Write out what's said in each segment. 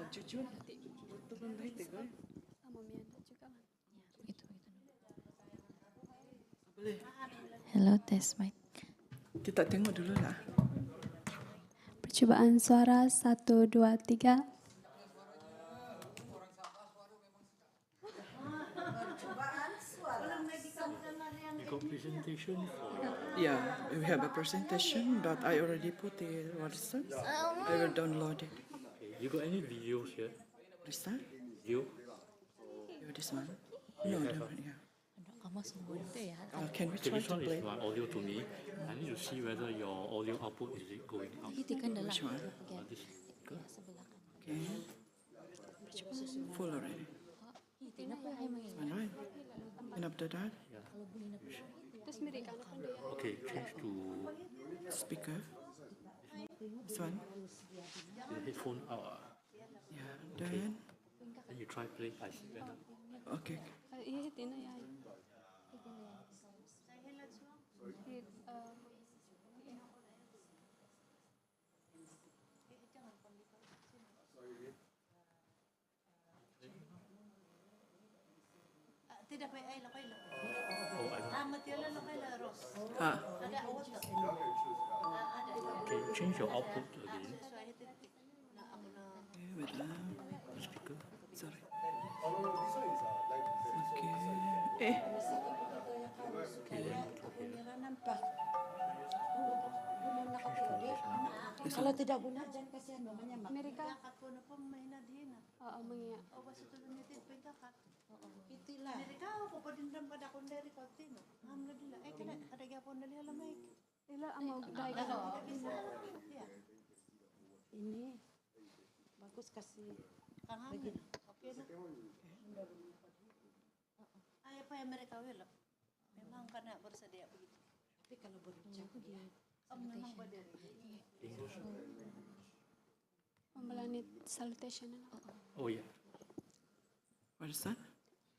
Jujur, turun baik tegal. Sama Mianda juga kan. Boleh. Hello, test mic. Kita tengok dulu lah. Percobaan suara 1, 2, 3. You got presentation for Yeah, we have a presentation, but I already put the what is that? I will download it. okay. You got any videos here? What is that? You? Yeah, this one? No, no, yeah. Can we Okay, try this to one play? is my audio to me. I need to see whether your audio output is it going out. Which one? This good. Okay. Full already. One right? And after that, Terus mereka apa dia? Okay, change to speaker. This one? the headphone out. Yeah. Then, Then you try play. I see better. okay. Iya, tina ya. Tidak pa ay lakay lang. Oh, I know. Matyalan lakay la Ros. Ah, Ada auto. Okay, change your output again. okay, wait lang. Speaker. Sorry. Okay. Okay, then Kalau tidak guna dyan kasi ano manya Mereka. ako na po mahina din. Oo, mga. O ba sa tulong nito pintakat. Itila. Mereka ako po din ram kada kon dari ko tino. Amla dila ay kada kada gyapon dali halamay. Ila ang mga dahil ka. Ini bagus kasi lagi. Okay na. Ay pa mereka wala. Memang kana bersedia begitu. Tapi kalau berbicara memang benar. Pembalanit salutation na. oh yeah. What is that?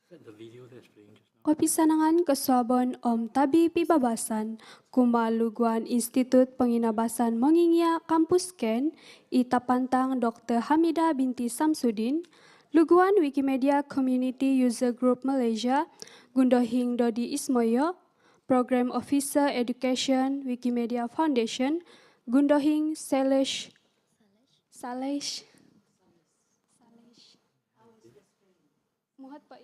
The video that's playing just now. Kopisanangan kaswabon om tabi pibabasan kumaluguan Institut Penginabasan Mongingia Kampus Ken itapantang Dr. Hamida binti Samsudin luguan Wikimedia Community User Group Malaysia gundohing Dodi Ismoyo Program Officer Education Wikimedia Foundation gundohing Salesh Muhat pa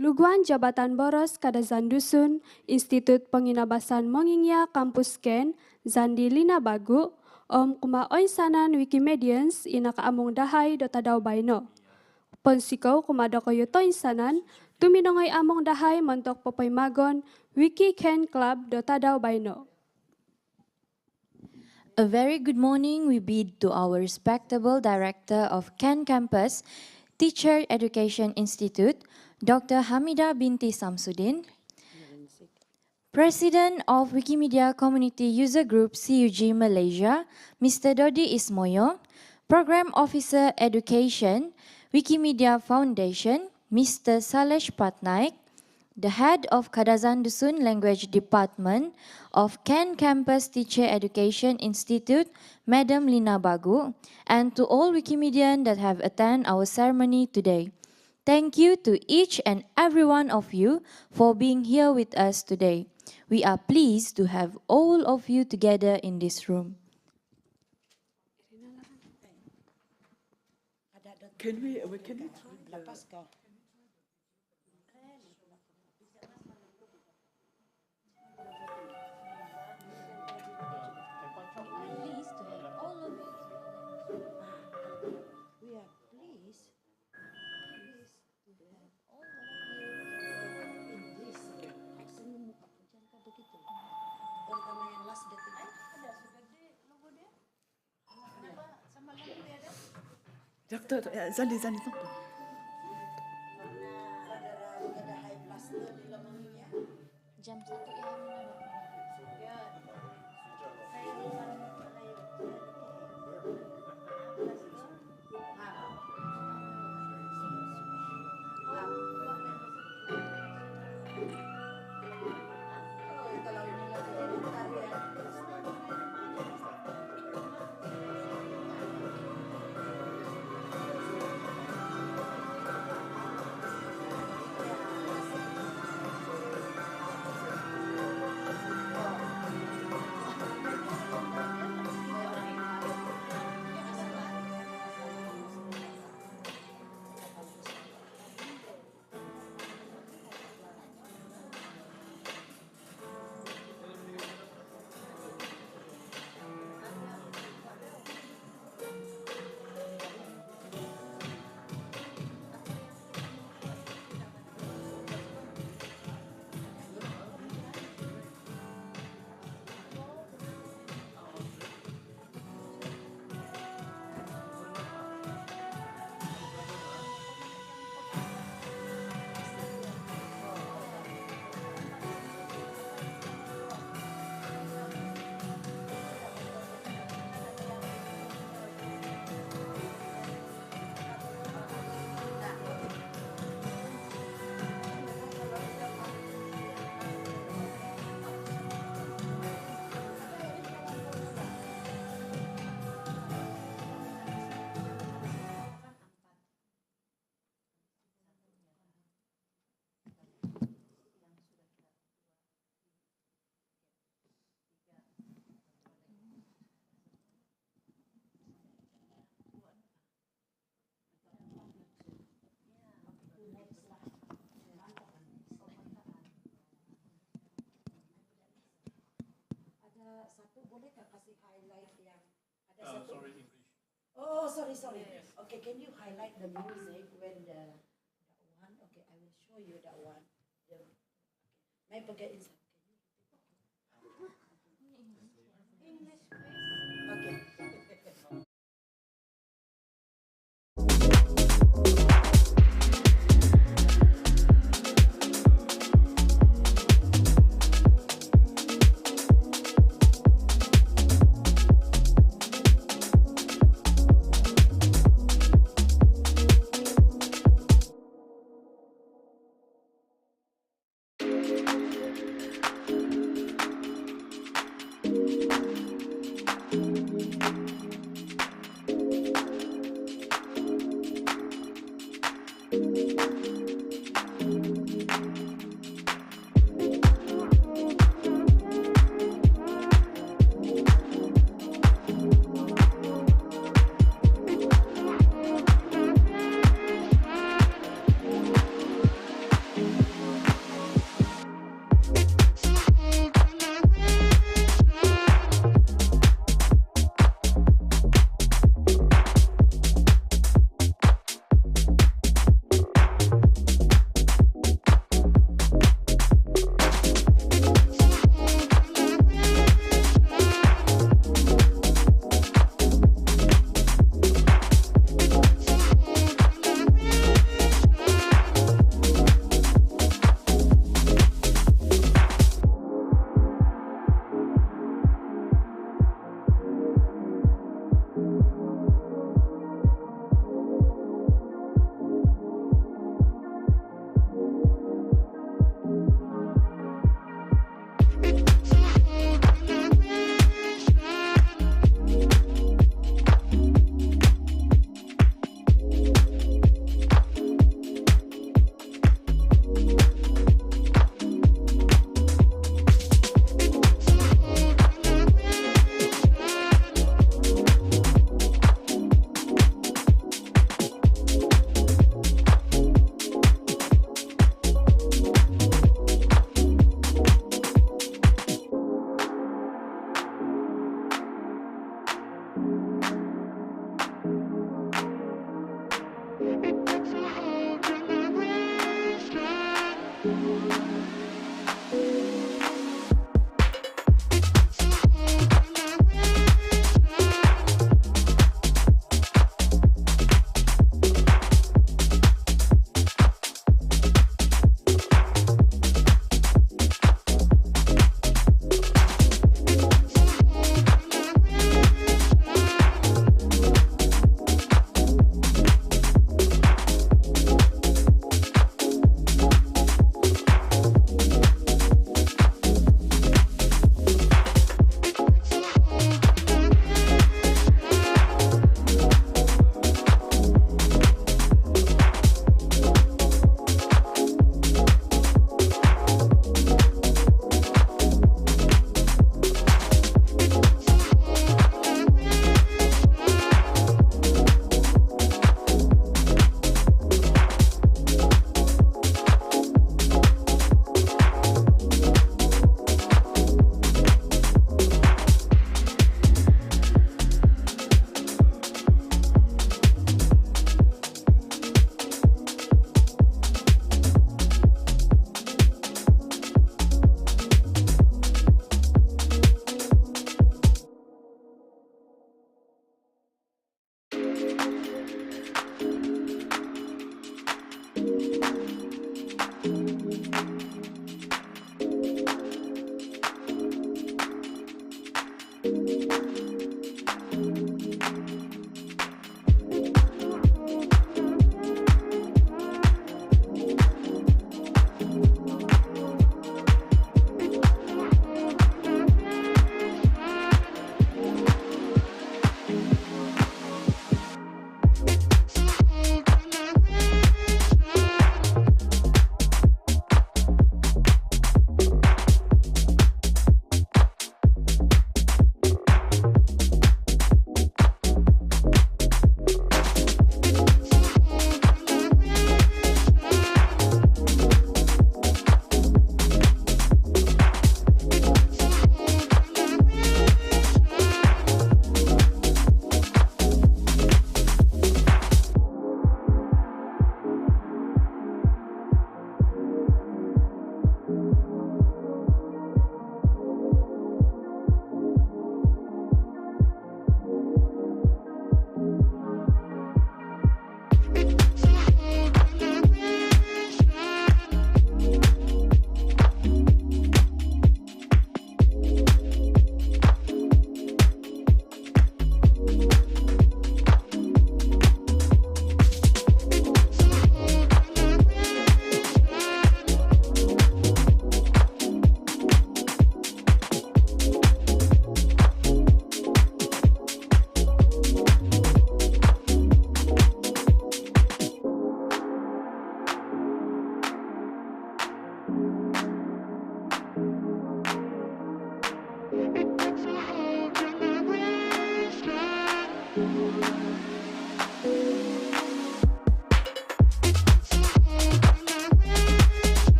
Luguan Jabatan Boros Kadazan Dusun, Institut Penginabasan Mongingia Kampus Ken, Zandi Lina Bagu, Om Kuma Oinsanan Wikimedians, Inakaamong Dahay Dotadaw Baino. Ponsikaw Kumadokoyo Toinsanan, Tuminongoy Among Dahay Montok Popoy Magon, Wiki Ken Club Dotadaw Baino. A very good morning we bid to our respectable Director of Ken Campus, Teacher Education Institute, Dr. Hamida binti Samsudin, President of Wikimedia Community User Group CUG Malaysia, Mr. Dodi Ismoyo, Program Officer Education, Wikimedia Foundation, Mr. Salesh Patnaik, the Head of Kadazan Dusun Language Department of Ken Campus Teacher Education Institute, Madam Lina Bagu, and to all Wikimedians that have attended our ceremony today. Thank you to each and every one of you for being here with us today. We are pleased to have all of you together in this room. Can we try the... Sama lang kuya. Dokter, Zandi, tunggu. Ada high plus tuh di lemangnya. Jam 1 ya Hamna, Dok. Ya. Saya lupa layu. Kalau ini nggak jadi ntar ya. Satu boleh nggak kasih highlight yang ada satu? Sorry, English. Oh, sorry. Okay, can you highlight the music when that one? Okay, I will show you that one. May pagka inside. English, please. Okay.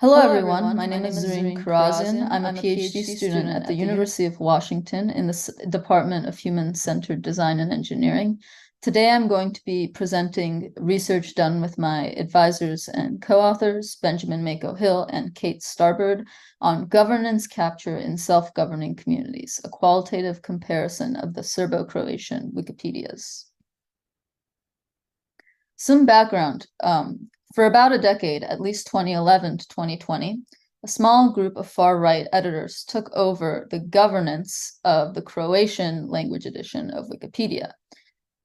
Hello everyone, my name is Zareen Karazian. I'm a PhD student at the University of Washington in the Department of Human-Centered Design and Engineering. Today I'm going to be presenting research done with my advisors and co-authors, Benjamin Mako-Hill and Kate Starbird, on governance capture in self-governing communities, a qualitative comparison of the Serbo-Croatian Wikipedias. Some background. For about a decade, at least 2011 to 2020, a small group of far-right editors took over the governance of the Croatian language edition of Wikipedia.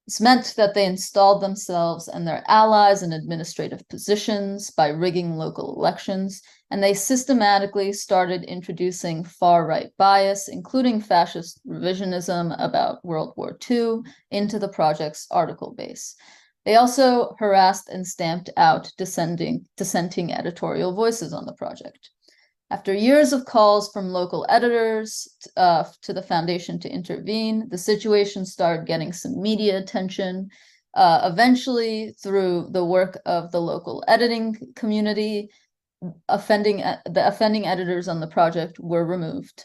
This meant that they installed themselves and their allies in administrative positions by rigging local elections, and they systematically started introducing far-right bias, including fascist revisionism about World War II, into the project's article base. They also harassed and stamped out dissenting editorial voices on the project. After years of calls from local editors to the foundation to intervene, the situation started getting some media attention. Eventually, through the work of the local editing community, the offending editors on the project were removed.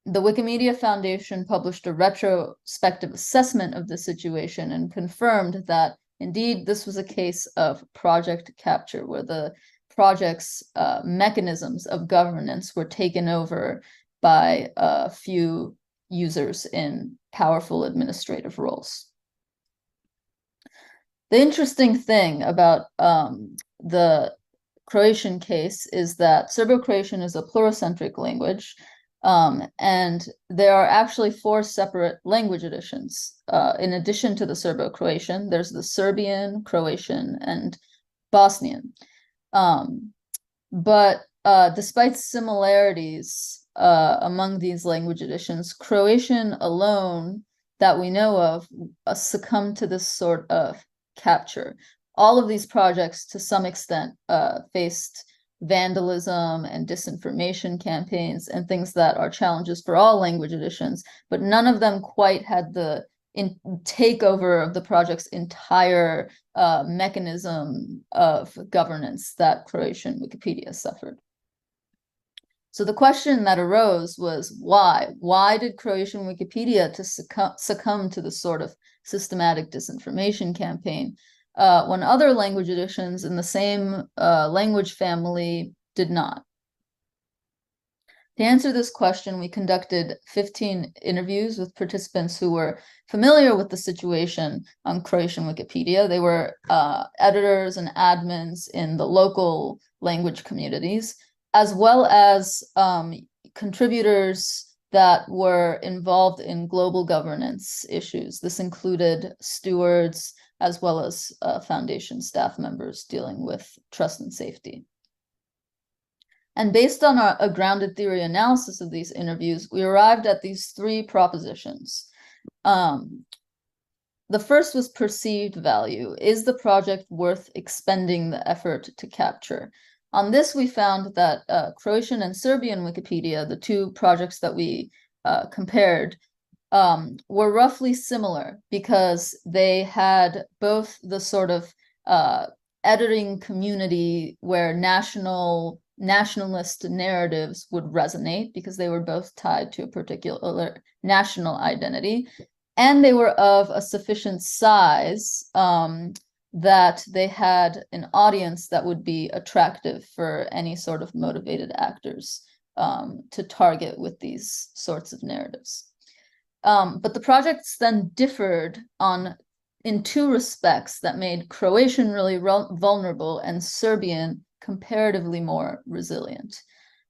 The Wikimedia Foundation published a retrospective assessment of the situation and confirmed that indeed this was a case of project capture, where the project's mechanisms of governance were taken over by a few users in powerful administrative roles. The interesting thing about the Croatian case is that Serbo-Croatian is a pluricentric language. And there are actually 4 separate language editions. In addition to the Serbo-Croatian, there's the Serbian, Croatian, and Bosnian. But despite similarities among these language editions, Croatian alone that we know of succumbed to this sort of capture. All of these projects, to some extent, faced vandalism and disinformation campaigns and things that are challenges for all language editions, but none of them quite had the takeover of the project's entire mechanism of governance that Croatian Wikipedia suffered. So the question that arose was why? Why did Croatian Wikipedia succumb to this sort of systematic disinformation campaign when other language editions in the same language family did not? To answer this question, we conducted 15 interviews with participants who were familiar with the situation on Croatian Wikipedia. They were editors and admins in the local language communities, as well as contributors that were involved in global governance issues. This included stewards, as well as foundation staff members dealing with trust and safety. And based on a grounded theory analysis of these interviews, we arrived at these 3 propositions. The first was perceived value. Is the project worth expending the effort to capture? On this, we found that Croatian and Serbian Wikipedia, the 2 projects that we compared, were roughly similar because they had both the sort of editing community where nationalist narratives would resonate because they were both tied to a particular national identity, and they were of a sufficient size that they had an audience that would be attractive for any sort of motivated actors to target with these sorts of narratives. But the projects then differed in 2 respects that made Croatian really vulnerable and Serbian comparatively more resilient.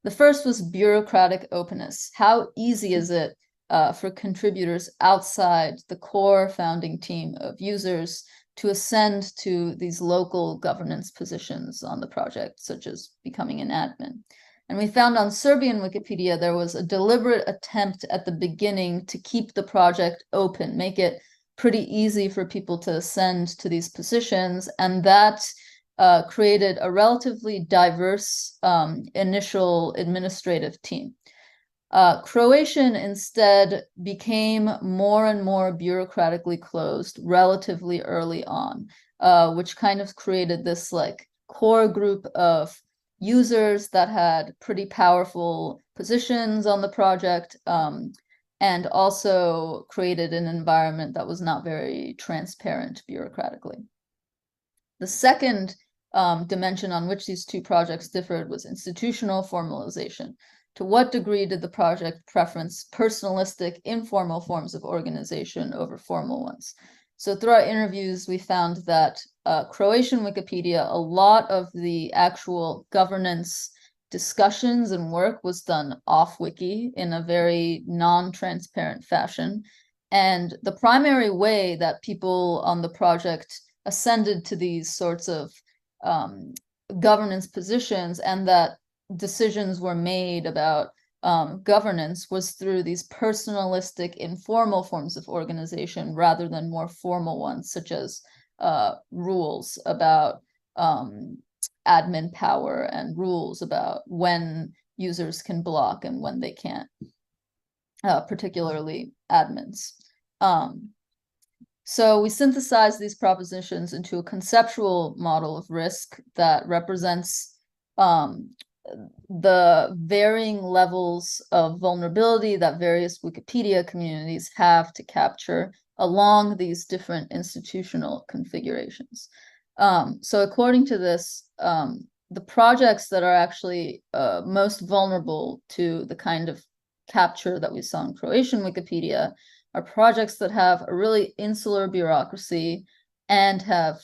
The first was bureaucratic openness. How easy is it for contributors outside the core founding team of users to ascend to these local governance positions on the project, such as becoming an admin? And we found on Serbian Wikipedia, there was a deliberate attempt at the beginning to keep the project open, make it pretty easy for people to ascend to these positions. And that created a relatively diverse initial administrative team. Croatian instead became more and more bureaucratically closed relatively early on, which kind of created this like core group of users that had pretty powerful positions on the project, and also created an environment that was not very transparent bureaucratically. The second dimension on which these two projects differed was institutional formalization. To what degree did the project preference personalistic, informal forms of organization over formal ones? So through our interviews, we found that Croatian Wikipedia, a lot of the actual governance discussions and work was done off wiki in a very non-transparent fashion. And the primary way that people on the project ascended to these sorts of governance positions and that decisions were made about governance was through these personalistic, informal forms of organization rather than more formal ones, such as rules about admin power and rules about when users can block and when they can't, particularly admins. So we synthesize these propositions into a conceptual model of risk that represents the varying levels of vulnerability that various Wikipedia communities have to capture along these different institutional configurations. So according to this, the projects that are actually most vulnerable to the kind of capture that we saw in Croatian Wikipedia are projects that have a really insular bureaucracy and have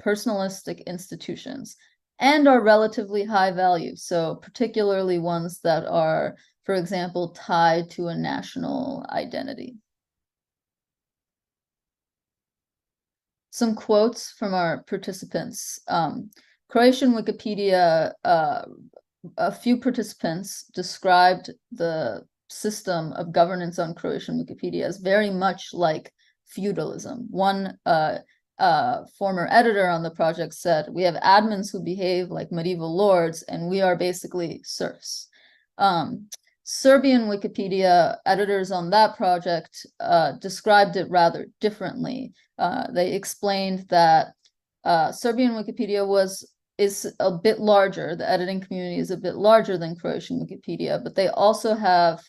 personalistic institutions and are relatively high value. So particularly ones that are, for example, tied to a national identity. Some quotes from our participants. Croatian Wikipedia, a few participants described the system of governance on Croatian Wikipedia as very much like feudalism. One former editor on the project said, "We have admins who behave like medieval lords, and we are basically serfs." Serbian Wikipedia editors on that project described it rather differently. They explained that Serbian Wikipedia is a bit larger. The editing community is a bit larger than Croatian Wikipedia, but they also have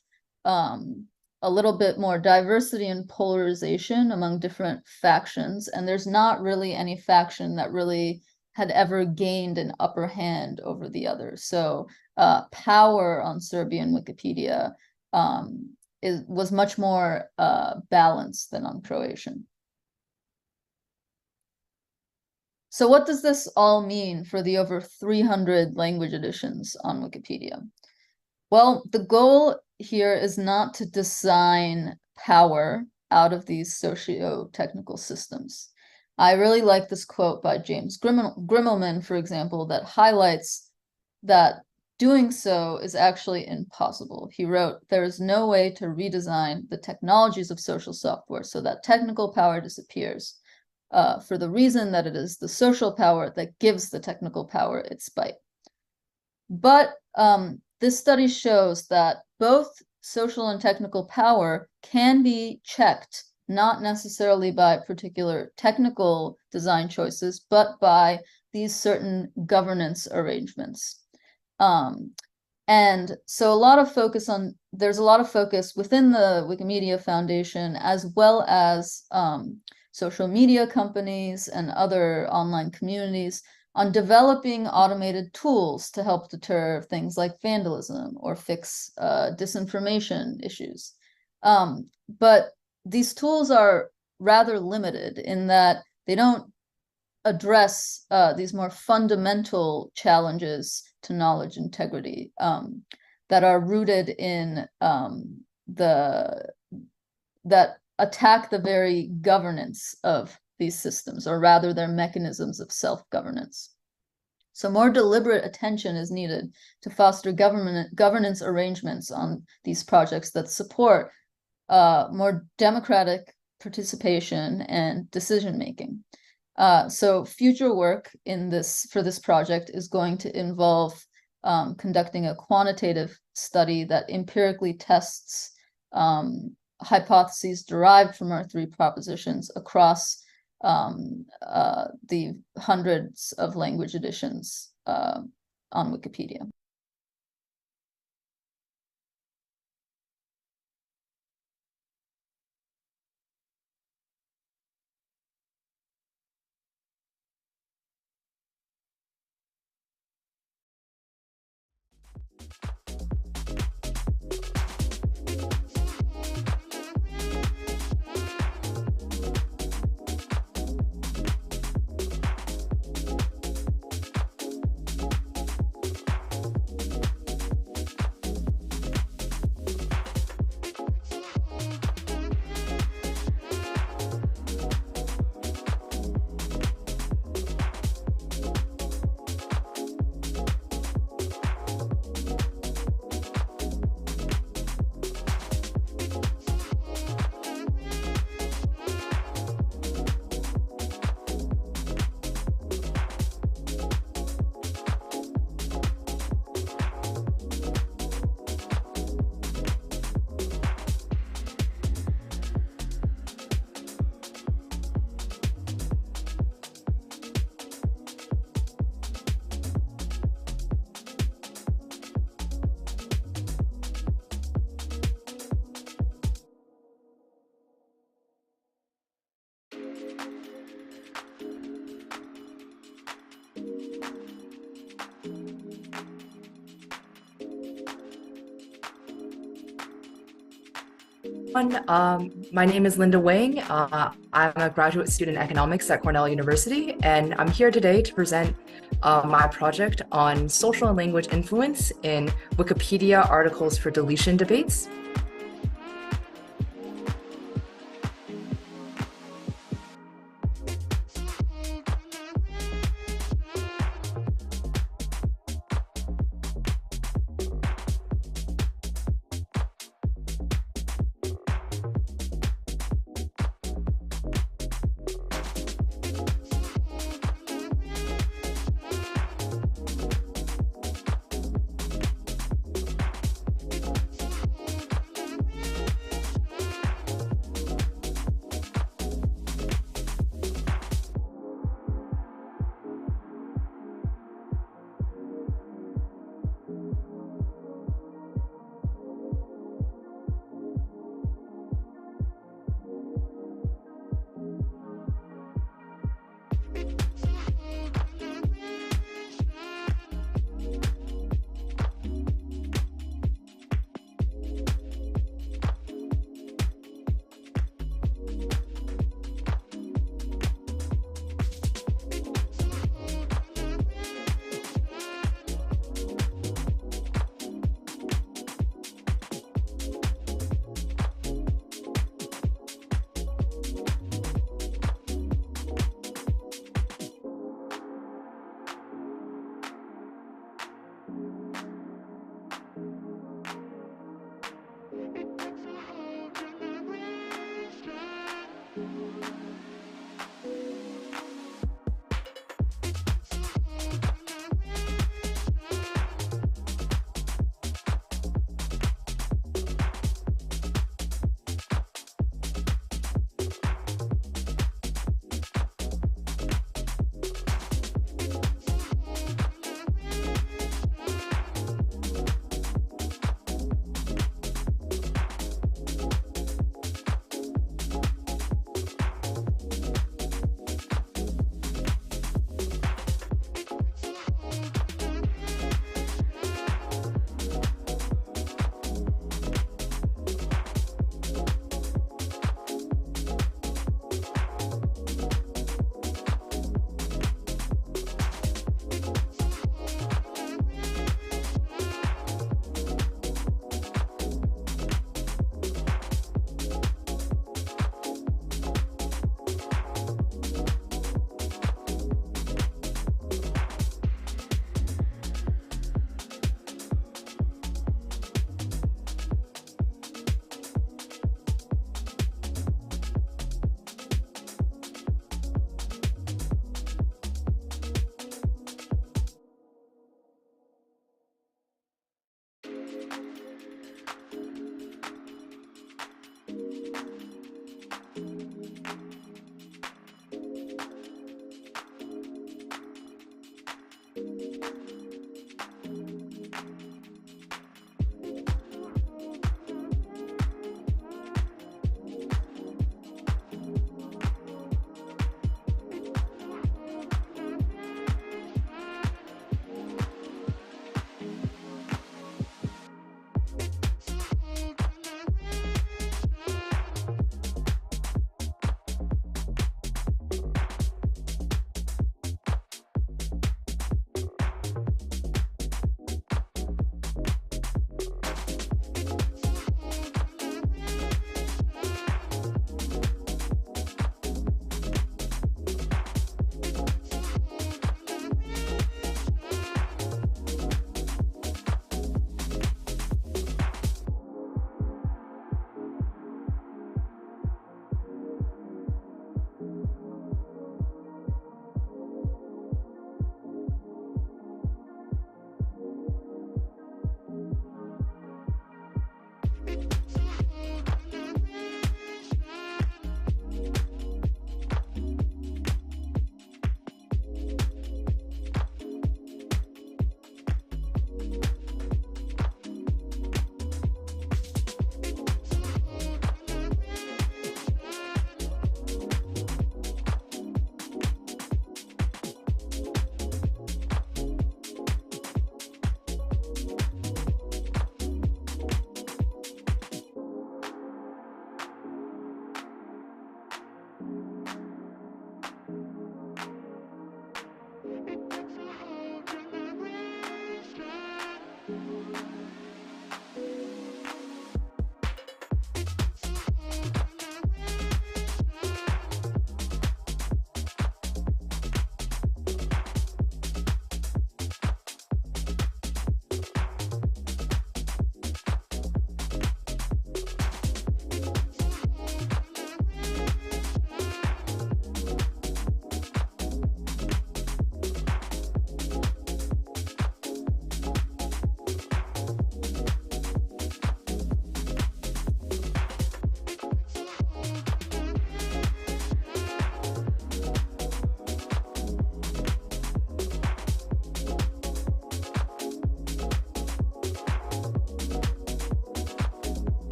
a little bit more diversity and polarization among different factions, and there's not really any faction that really had ever gained an upper hand over the others. So power on Serbian Wikipedia was much more balanced than on Croatian. So what does this all mean for the over 300 language editions on Wikipedia? Well, the goal here is not to design power out of these socio-technical systems. I really like this quote by James Grimmelman, for example, that highlights that doing so is actually impossible. He wrote, "There is no way to redesign the technologies of social software so that technical power disappears, for the reason that it is the social power that gives the technical power its bite." But this study shows that both social and technical power can be checked, not necessarily by particular technical design choices, but by these certain governance arrangements. And so there's a lot of focus within the Wikimedia Foundation, as well as social media companies and other online communities, on developing automated tools to help deter things like vandalism or fix disinformation issues. But these tools are rather limited in that they don't address these more fundamental challenges to knowledge integrity that are rooted in that attack the very governance of these systems, or rather their mechanisms of self-governance. So more deliberate attention is needed to foster governance arrangements on these projects that support more democratic participation and decision-making. So future work for this project is going to involve conducting a quantitative study that empirically tests hypotheses derived from our three propositions across the hundreds of language editions on Wikipedia. My name is Linda Wang. I'm a graduate student in economics at Cornell University, and I'm here today to present my project on social and language influence in Wikipedia articles for deletion debates.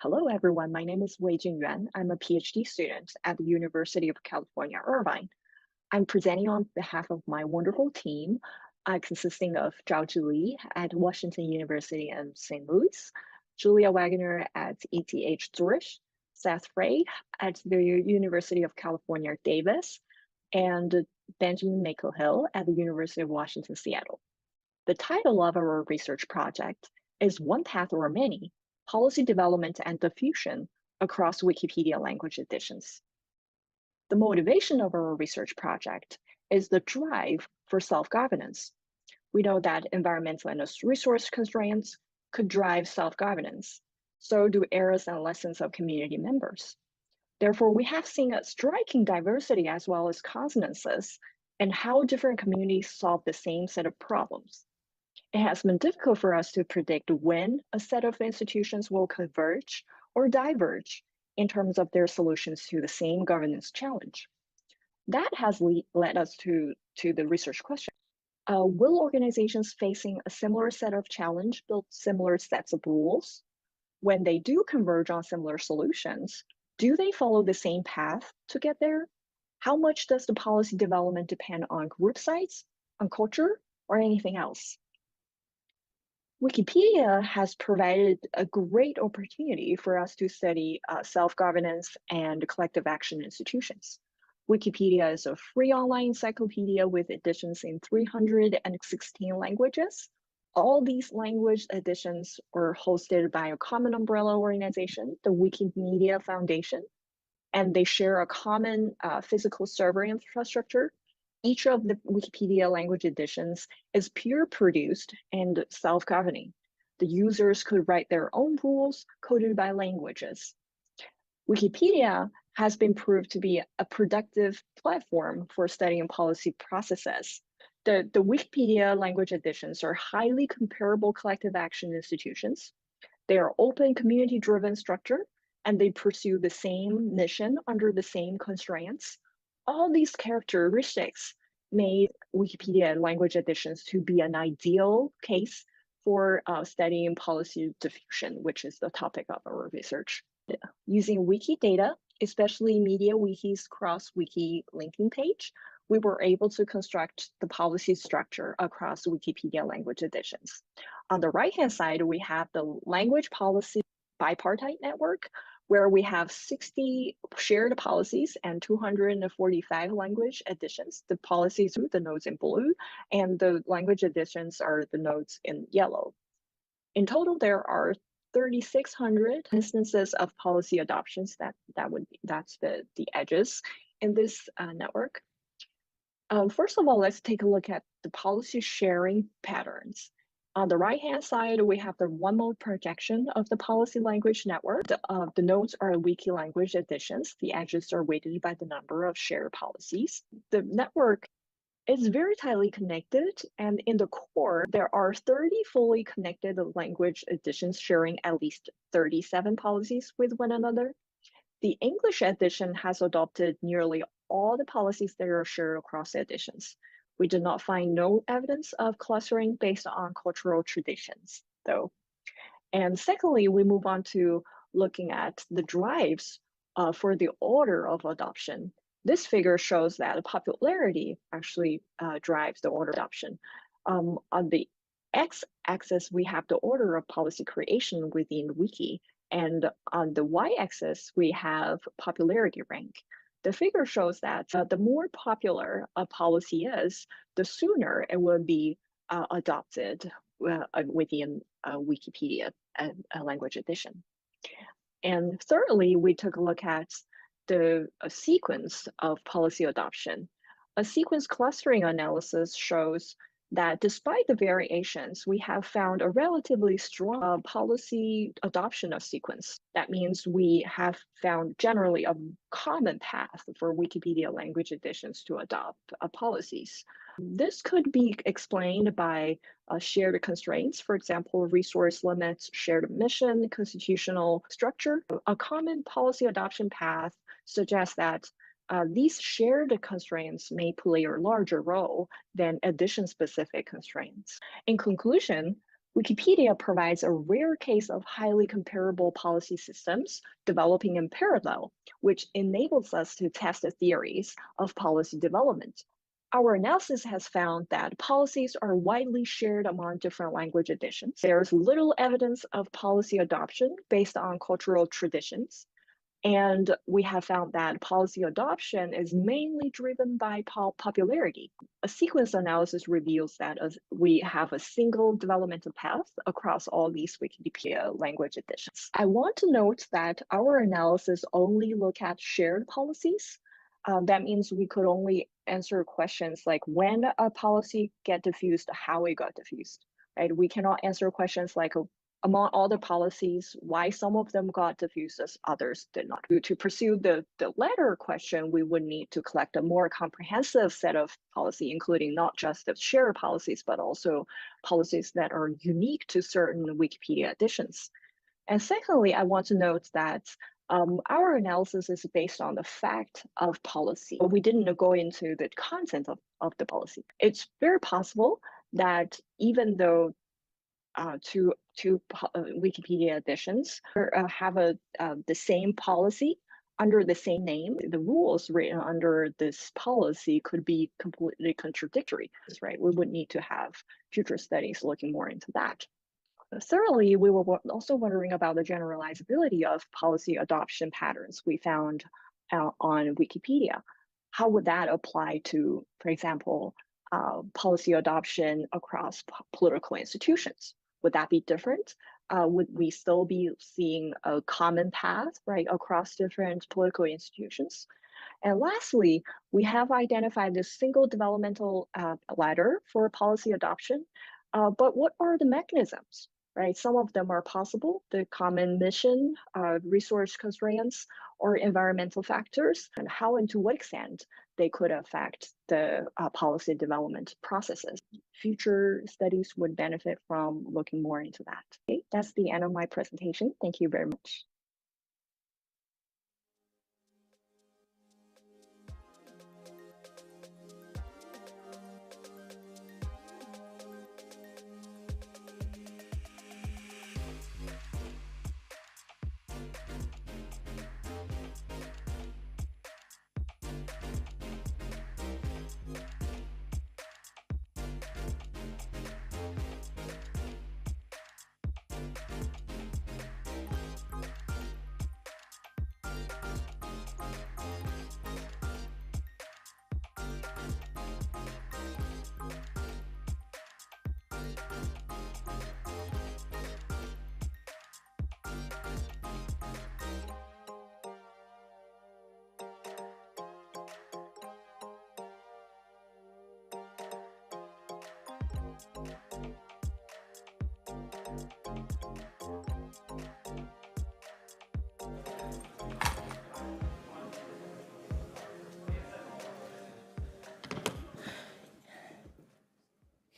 Hello, everyone. My name is Wei Yuan. I'm a PhD student at the University of California, Irvine. I'm presenting on behalf of my wonderful team, consisting of Zhao Li at Washington University in St. Louis, Julia Wagner at ETH Zurich, Seth Frey at the University of California, Davis, and Benjamin Mako-Hill at the University of Washington, Seattle. The title of our research project is One Path or Many, Policy Development and Diffusion across Wikipedia language editions. The motivation of our research project is the drive for self-governance. We know that environmental and resource constraints could drive self-governance. So do errors and lessons of community members. Therefore, we have seen a striking diversity as well as consonances in how different communities solve the same set of problems. It has been difficult for us to predict when a set of institutions will converge or diverge in terms of their solutions to the same governance challenge. That has led us to the research question. Will organizations facing a similar set of challenge build similar sets of rules? When they do converge on similar solutions, do they follow the same path to get there? How much does the policy development depend on group size, on culture, or anything else? Wikipedia has provided a great opportunity for us to study self-governance and collective action institutions. Wikipedia is a free online encyclopedia with editions in 316 languages. All these language editions are hosted by a common umbrella organization, the Wikimedia Foundation, and they share a common physical server infrastructure. Each of the Wikipedia language editions is peer-produced and self-governing. The users could write their own rules coded by languages. Wikipedia has been proved to be a productive platform for studying policy processes. The Wikipedia language editions are highly comparable collective action institutions. They are open, community-driven structure, and they pursue the same mission under the same constraints. All these characteristics made Wikipedia language editions to be an ideal case for studying policy diffusion, which is the topic of our research. Using Wikidata, especially MediaWiki's cross-wiki linking page, we were able to construct the policy structure across Wikipedia language editions. On the right-hand side, we have the language policy bipartite network, where we have 60 shared policies and 245 language editions. The policies are the nodes in blue, and the language editions are the nodes in yellow. In total, there are 3,600 instances of policy adoptions. That's the edges in this network. First of all, let's take a look at the policy sharing patterns. On the right-hand side, we have the one-mode projection of the policy language network. The nodes are wiki language editions. The edges are weighted by the number of shared policies. The network is very tightly connected, and in the core, there are 30 fully connected language editions sharing at least 37 policies with one another. The English edition has adopted nearly all the policies that are shared across editions. We did not find no evidence of clustering based on cultural traditions, though. And secondly, we move on to looking at the drives for the order of adoption. This figure shows that popularity actually drives the order of adoption. On the x-axis, we have the order of policy creation within Wiki, and on the y-axis, we have popularity rank. The figure shows that the more popular a policy is, the sooner it will be adopted within Wikipedia language edition. And thirdly, we took a look at the sequence of policy adoption. A sequence clustering analysis shows that despite the variations, we have found a relatively strong policy adoption of sequence. That means we have found generally a common path for Wikipedia language editions to adopt policies. This could be explained by shared constraints, for example, resource limits, shared mission, constitutional structure. A common policy adoption path suggests that these shared constraints may play a larger role than edition-specific constraints. In conclusion, Wikipedia provides a rare case of highly comparable policy systems developing in parallel, which enables us to test the theories of policy development. Our analysis has found that policies are widely shared among different language editions. There's little evidence of policy adoption based on cultural traditions. And we have found that policy adoption is mainly driven by popularity. A sequence analysis reveals that we have a single developmental path across all these Wikipedia language editions. I want to note that our analysis only look at shared policies. That means we could only answer questions like when a policy get diffused, how it got diffused, right? We cannot answer questions like among all the policies, why some of them got diffused as others did not. To pursue the latter question, we would need to collect a more comprehensive set of policy, including not just the shared policies, but also policies that are unique to certain Wikipedia editions. And secondly, I want to note that our analysis is based on the fact of policy. We didn't go into the content of the policy. It's very possible that even though two Wikipedia editions have the same policy under the same name, the rules written under this policy could be completely contradictory, right? We would need to have future studies looking more into that. Thirdly, we were also wondering about the generalizability of policy adoption patterns we found on Wikipedia. How would that apply to, for example, policy adoption across political institutions? Would that be different? Would we still be seeing a common path, right, across different political institutions? And lastly, we have identified this single developmental ladder for policy adoption, but what are the mechanisms, right? Some of them are possible, the common mission, resource constraints, or environmental factors, and how and to what extent they could affect the policy development processes. Future studies would benefit from looking more into that. Okay, that's the end of my presentation. Thank you very much.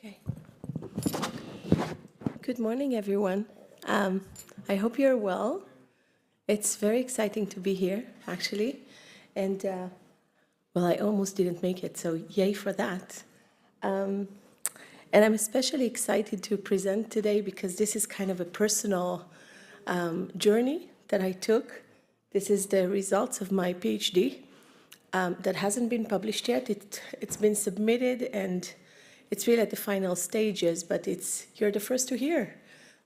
Okay. Good morning, everyone. I hope you're well. It's very exciting to be here, actually. And, well, I almost didn't make it, so yay for that. And I'm especially excited to present today because this is kind of a personal journey that I took. This is the results of my PhD that hasn't been published yet. It's been submitted and it's really at the final stages, but you're the first to hear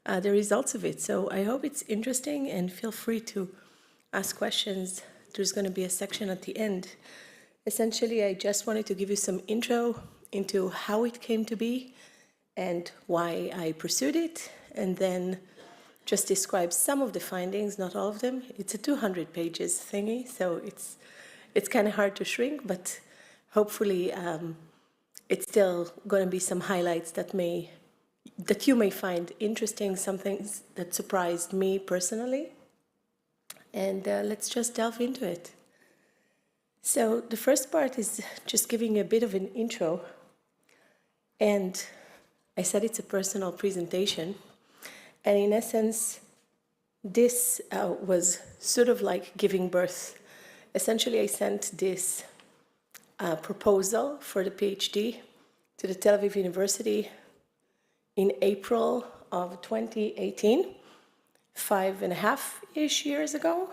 the results of it. So I hope it's interesting and feel free to ask questions. There's going to be a section at the end. Essentially, I just wanted to give you some intro into how it came to be and why I pursued it, and then just describe some of the findings, not all of them. It's a 200 pages thingy, so it's kind of hard to shrink, but hopefully it's still going to be some highlights that you may find interesting, some things that surprised me personally. And let's just delve into it. So the first part is just giving a bit of an intro. And I said it's a personal presentation. And in essence, this was sort of like giving birth. Essentially, I sent this proposal for the PhD to the Tel Aviv University in April of 2018, 5.5-ish years ago.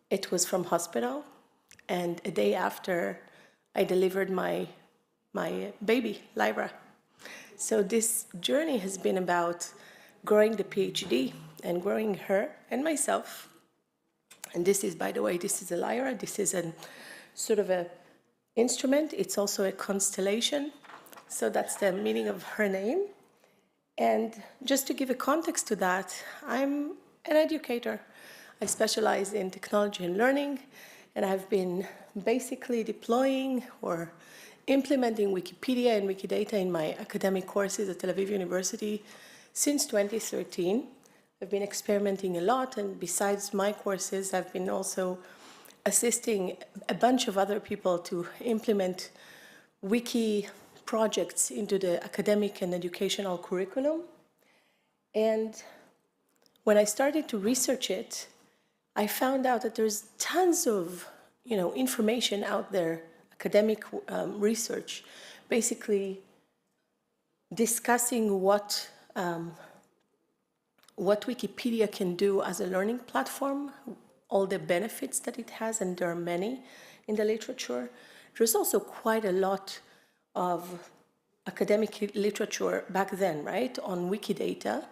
It was from hospital, and a day after I delivered my baby, Lyra. So this journey has been about growing the PhD and growing her and myself. And this is, by the way, this is a Lyra. This is a sort of a instrument. It's also a constellation. So that's the meaning of her name. And just to give a context to that, I'm an educator. I specialize in technology and learning, and I've been basically deploying or implementing Wikipedia and Wikidata in my academic courses at Tel Aviv University since 2013. I've been experimenting a lot, and besides my courses, I've been also assisting a bunch of other people to implement wiki projects into the academic and educational curriculum. And when I started to research it, I found out that there's tons of information out there, academic research, basically discussing what Wikipedia can do as a learning platform, all the benefits that it has, and there are many in the literature. There's also quite a lot of academic literature back then, right, on Wikidata,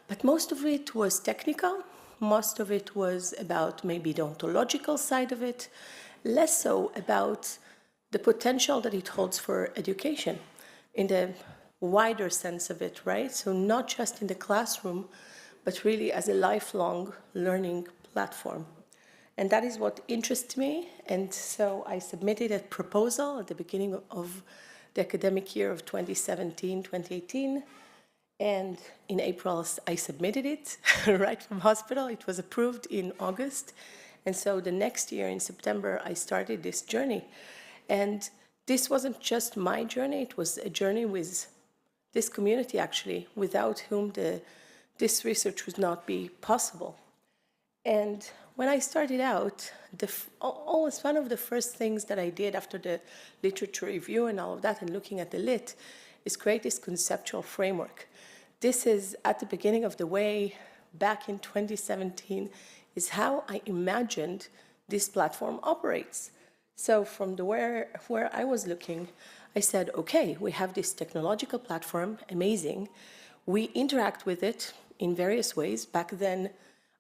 but most of it was technical. Most of it was about maybe the ontological side of it, less so about the potential that it holds for education in the wider sense of it, right? So not just in the classroom, but really as a lifelong learning platform. And that is what interests me. And so I submitted a proposal at the beginning of the academic year of 2017-2018. And in April, I submitted it right from hospital. It was approved in August. And so the next year, in September, I started this journey. And this wasn't just my journey. It was a journey with this community, actually, without whom this research would not be possible. And when I started out, almost one of the first things that I did after the literature review and all of that, and looking at the lit, is create this conceptual framework. This is at the beginning of the way, back in 2017, is how I imagined this platform operates. So from where I was looking, I said, okay, we have this technological platform, amazing. We interact with it in various ways. Back then,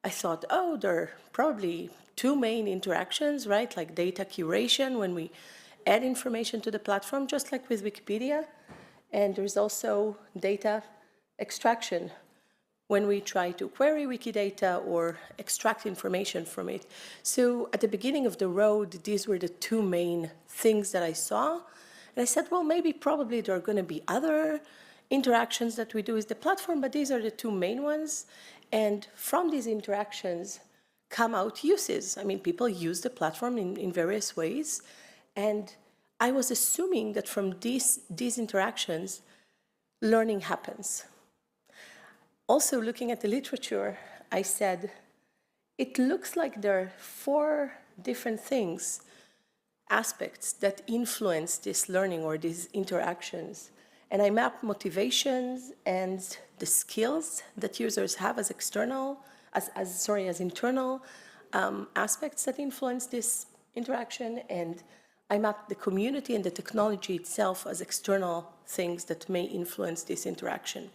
I thought, oh, there are probably two main interactions, right? Like data curation when we add information to the platform, just like with Wikipedia. And there's also data extraction when we try to query Wikidata or extract information from it. So at the beginning of the road, these were the two main things that I saw. And I said, well, maybe probably there are going to be other interactions that we do with the platform, but these are the two main ones. And from these interactions come out uses. I mean, people use the platform in various ways. And I was assuming that from these interactions, learning happens. Also, looking at the literature, I said, it looks like there are 4 different things, aspects that influence this learning or these interactions. And I mapped motivations and the skills that users have as internal aspects that influence this interaction. And I mapped the community and the technology itself as external things that may influence this interaction.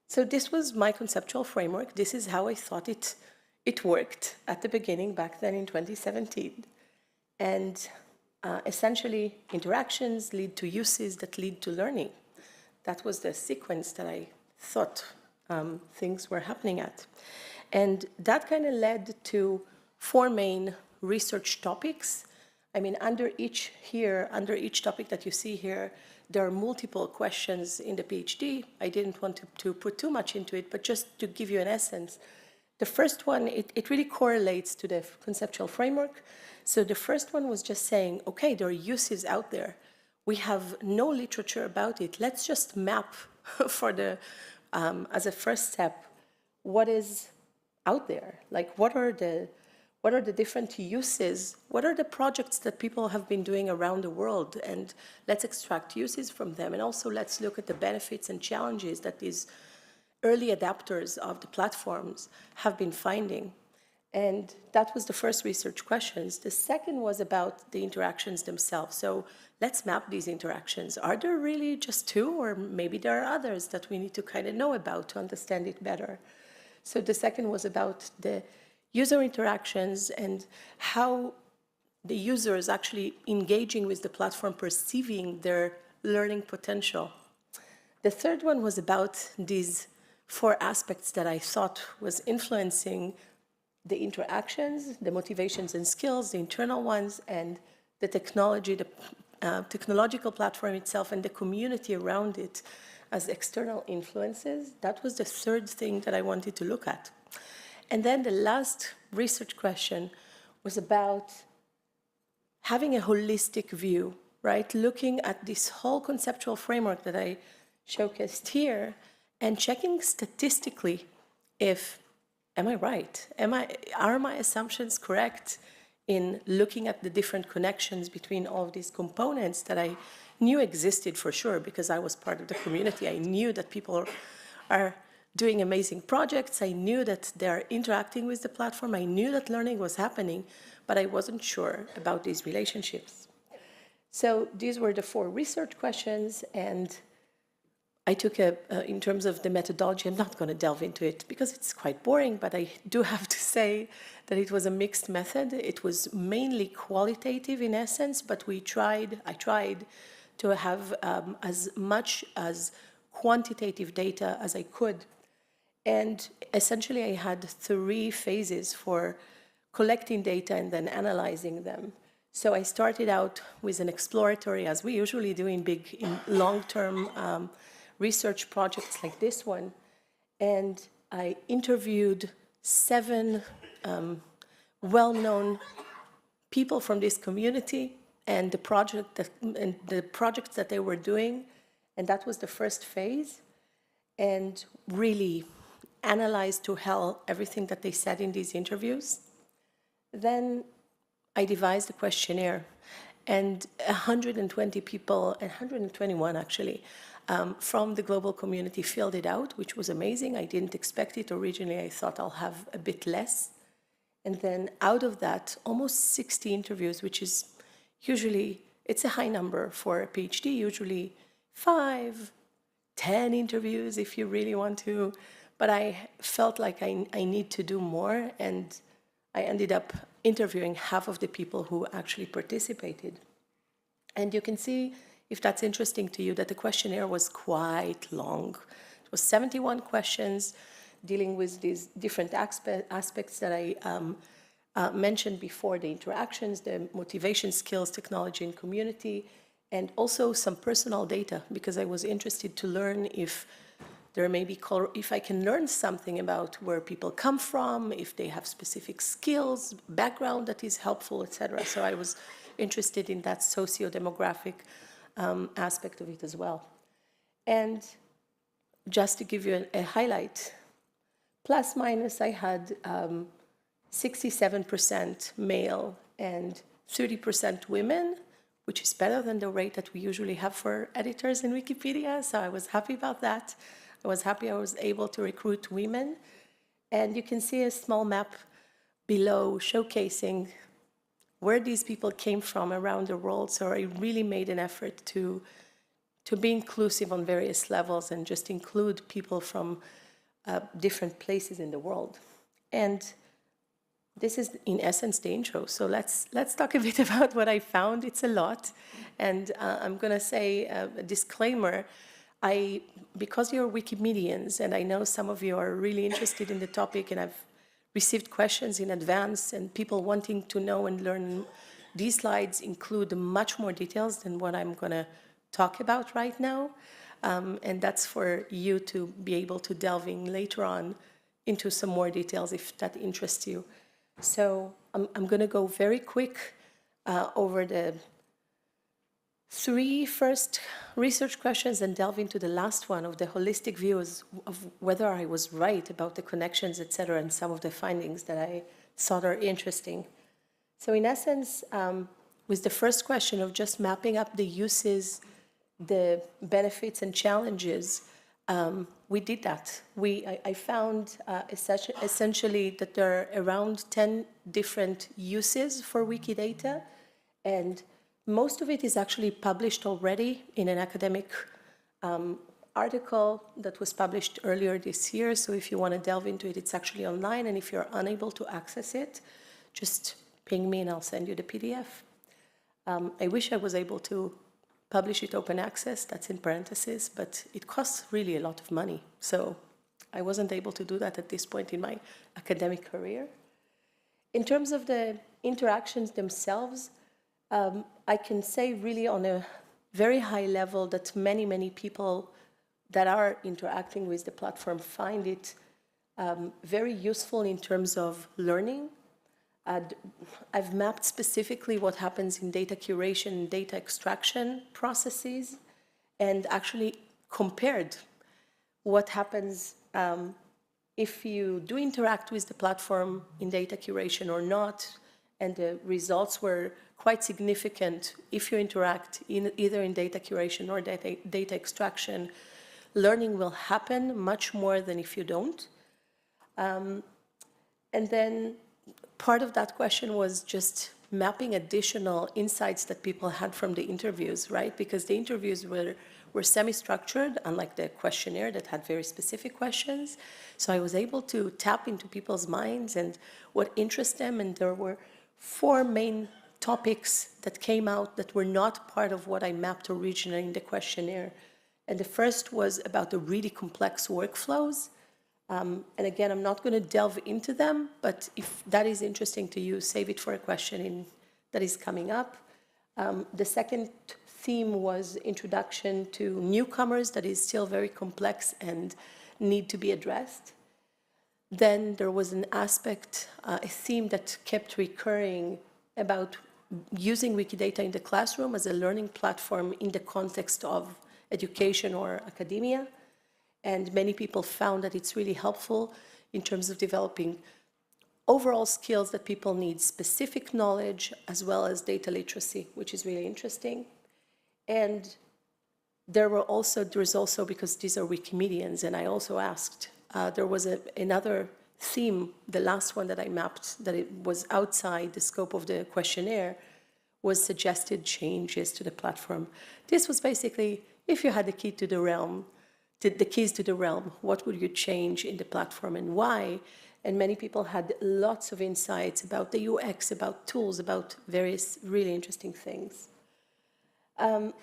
So this was my conceptual framework. This is how I thought it worked at the beginning, back then in 2017. And essentially, interactions lead to uses that lead to learning. That was the sequence that I thought things were happening at. And that kind of led to 4 main research topics. I mean, under each topic that you see here, there are multiple questions in the PhD. I didn't want to put too much into it, but just to give you an essence. The first one, it really correlates to the conceptual framework. So the first one was just saying, okay, there are uses out there. We have no literature about it. Let's just map for as a first step, what is out there? Like, what are the different uses? What are the projects that people have been doing around the world? And let's extract uses from them. And also let's look at the benefits and challenges that these early adapters of the platforms have been finding. And that was the first research questions. The second was about the interactions themselves. So let's map these interactions. Are there really just two, or maybe there are others that we need to kind of know about to understand it better? So the second was about the user interactions and how the user is actually engaging with the platform, perceiving their learning potential. The third one was about these four aspects that I thought was influencing the interactions, the motivations and skills, the internal ones, and the technology, the technological platform itself, and the community around it as external influences. That was the third thing that I wanted to look at. And then the last research question was about having a holistic view, right? Looking at this whole conceptual framework that I showcased here and checking statistically if, am I right? Are my assumptions correct in looking at the different connections between all of these components that I knew existed for sure because I was part of the community. I knew that people are doing amazing projects. I knew that they're interacting with the platform. I knew that learning was happening, but I wasn't sure about these relationships. So these were the four research questions, and I took in terms of the methodology, I'm not going to delve into it because it's quite boring, but I do have to say that it was a mixed method. It was mainly qualitative in essence, but I tried to have as much as quantitative data as I could. And essentially I had 3 phases for collecting data and then analyzing them. So I started out with an exploratory, as we usually do in long-term research projects like this one, and I interviewed 7 well-known people from this community and the projects that they were doing, and that was the first phase, and really analyzed to hell everything that they said in these interviews. Then I devised a questionnaire, and 120 people, 121 actually, from the global community filled it out, which was amazing. I didn't expect it. Originally, I thought I'll have a bit less. And then out of that, almost 60 interviews, which is usually, it's a high number for a PhD, usually 5, 10 interviews if you really want to. But I felt like I need to do more, and I ended up interviewing half of the people who actually participated. And you can see, if that's interesting to you, that the questionnaire was quite long. It was 71 questions dealing with these different aspects that I mentioned before, the interactions, the motivation, skills, technology, and community, and also some personal data, because I was interested to learn if there may be, if I can learn something about where people come from, if they have specific skills, background that is helpful, etc. So I was interested in that socio-demographic aspect of it as well. And just to give you a highlight, plus minus, I had 67% male and 30% women, which is better than the rate that we usually have for editors in Wikipedia, so I was happy about that. I was happy I was able to recruit women. And you can see a small map below showcasing where these people came from around the world. So I really made an effort to be inclusive on various levels and just include people from different places in the world. And this is, in essence, the intro. So let's talk a bit about what I found. It's a lot. And I'm going to say a disclaimer. Because you're Wikimedians, and I know some of you are really interested in the topic, and I've received questions in advance and people wanting to know and learn, these slides include much more details than what I'm going to talk about right now. And that's for you to be able to delve in later on into some more details if that interests you. So I'm going to go very quick over the 3 first research questions and delve into the last one of the holistic views of whether I was right about the connections, etc., and some of the findings that I thought are interesting. So in essence, with the first question of just mapping up the uses, the benefits and challenges, we did that. I found essentially that there are around 10 different uses for Wikidata, and most of it is actually published already in an academic article that was published earlier this year. So if you want to delve into it, it's actually online, and if you're unable to access it, just ping me and I'll send you the PDF. I wish I was able to publish it open access, that's in parentheses, but it costs really a lot of money. So I wasn't able to do that at this point in my academic career. In terms of the interactions themselves, I can say really on a very high level that many people that are interacting with the platform find it very useful in terms of learning. I've mapped specifically what happens in data curation and data extraction processes, and actually compared what happens if you do interact with the platform in data curation or not, and the results were quite significant. If you interact either in data curation or data extraction, learning will happen much more than if you don't. And then part of that question was just mapping additional insights that people had from the interviews, right? Because the interviews were semi-structured, unlike the questionnaire that had very specific questions. So I was able to tap into people's minds and what interests them, and there were 4 main topics that came out that were not part of what I mapped originally in the questionnaire. And the first was about the really complex workflows. And again, I'm not going to delve into them, but if that is interesting to you, save it for a question that is coming up. The second theme was introduction to newcomers, that is still very complex and need to be addressed. Then there was an aspect, a theme that kept recurring about using Wikidata in the classroom as a learning platform in the context of education or academia. And many people found that it's really helpful in terms of developing overall skills that people need, specific knowledge, as well as data literacy, which is really interesting. And there is also, because these are Wikimedians, and I also asked, there was another theme, the last one that I mapped, that it was outside the scope of the questionnaire, was suggested changes to the platform. This was basically, if you had the key to the realm, the keys to the realm, what would you change in the platform and why? And many people had lots of insights about the UX, about tools, about various really interesting things. I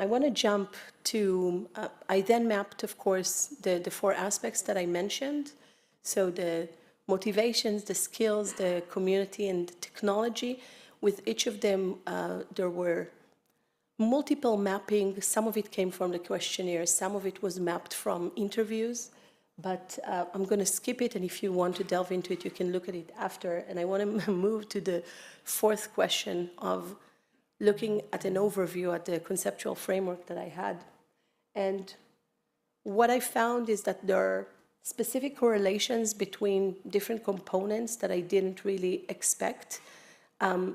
want to jump to, I then mapped, of course, the 4 aspects that I mentioned. So the motivations, the skills, the community, and the technology. With each of them, there were multiple mapping. Some of it came from the questionnaire, some of it was mapped from interviews, but I'm going to skip it, and if you want to delve into it, you can look at it after. And I want to move to the 4th question of looking at an overview at the conceptual framework that I had. And what I found is that there are specific correlations between different components that I didn't really expect.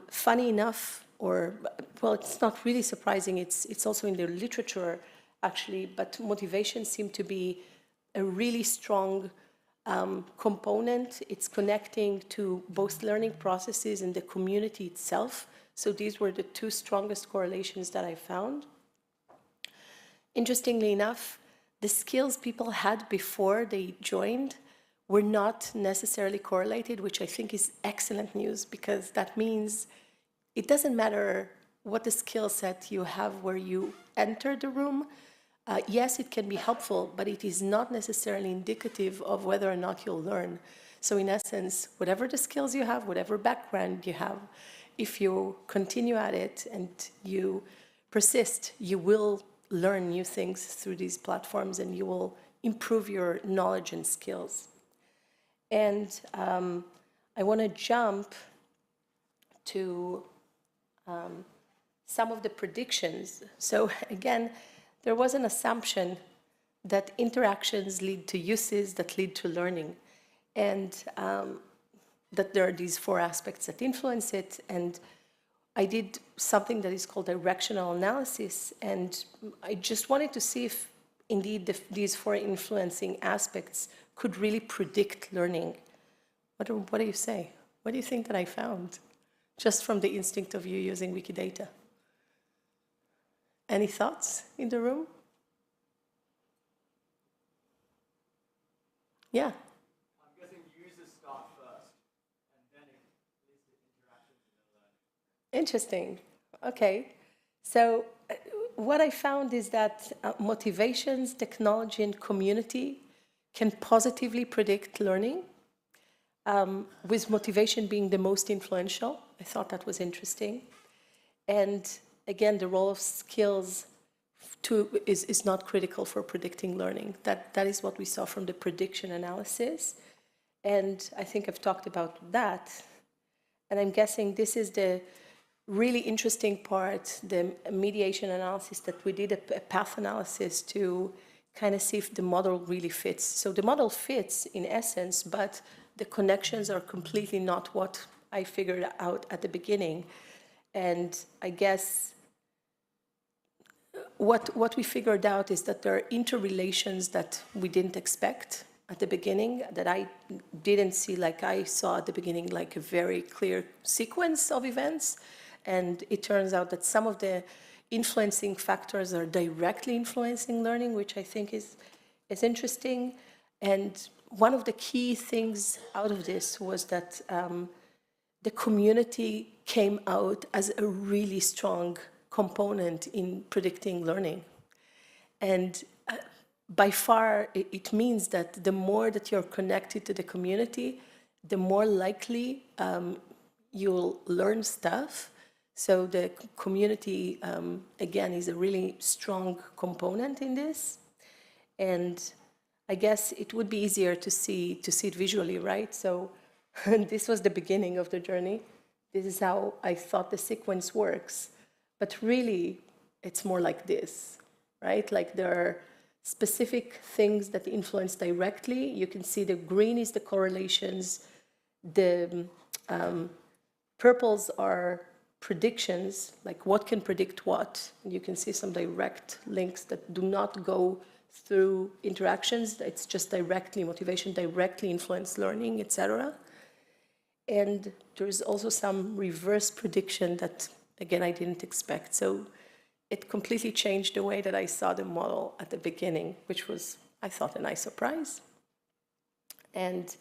Funny enough, well, it's not really surprising, it's also in the literature, actually, but motivation seemed to be a really strong component. It's connecting to both learning processes and the community itself. So these were the 2 strongest correlations that I found. Interestingly enough, the skills people had before they joined were not necessarily correlated, which I think is excellent news, because that means it doesn't matter what the skill set you have where you enter the room. Yes, it can be helpful, but it is not necessarily indicative of whether or not you'll learn. So in essence, whatever the skills you have, whatever background you have, if you continue at it and you persist, you will learn new things through these platforms, and you will improve your knowledge and skills. And I want to jump to some of the predictions. So again, there was an assumption that interactions lead to uses that lead to learning, and that there are these 4 aspects that influence it. And I did something that is called directional analysis, and I just wanted to see if indeed these four influencing aspects could really predict learning. What do you say? What do you think that I found? Just from the instinct of you using Wikidata. Any thoughts in the room? Yeah. I'm guessing users start first, and then it leads to interactions and then learning. Interesting. Okay. So what I found is that motivations, technology, and community can positively predict learning, with motivation being the most influential. I thought that was interesting. And again, the role of skills is not critical for predicting learning. That is what we saw from the prediction analysis. And I think I've talked about that. And I'm guessing this is the really interesting part, the mediation analysis that we did, a path analysis to kind of see if the model really fits. So the model fits in essence, but the connections are completely not what I figured out at the beginning. And I guess what we figured out is that there are interrelations that we didn't expect at the beginning, that I didn't see, like I saw at the beginning, like a very clear sequence of events. And it turns out that some of the influencing factors are directly influencing learning, which I think is interesting. And one of the key things out of this was that the community came out as a really strong component in predicting learning. And by far, it means that the more that you're connected to the community, the more likely you'll learn stuff. So the community, again, is a really strong component in this. And I guess it would be easier to see it visually, right? So this was the beginning of the journey. This is how I thought the sequence works. But really, it's more like this, right? Like there are specific things that influence directly. You can see the green is the correlations. The purples are predictions, like what can predict what. And you can see some direct links that do not go through interactions. It's just directly, motivation directly influence learning, etc. And there's also some reverse prediction that, again, I didn't expect. So it completely changed the way that I saw the model at the beginning, which was, I thought, a nice surprise. And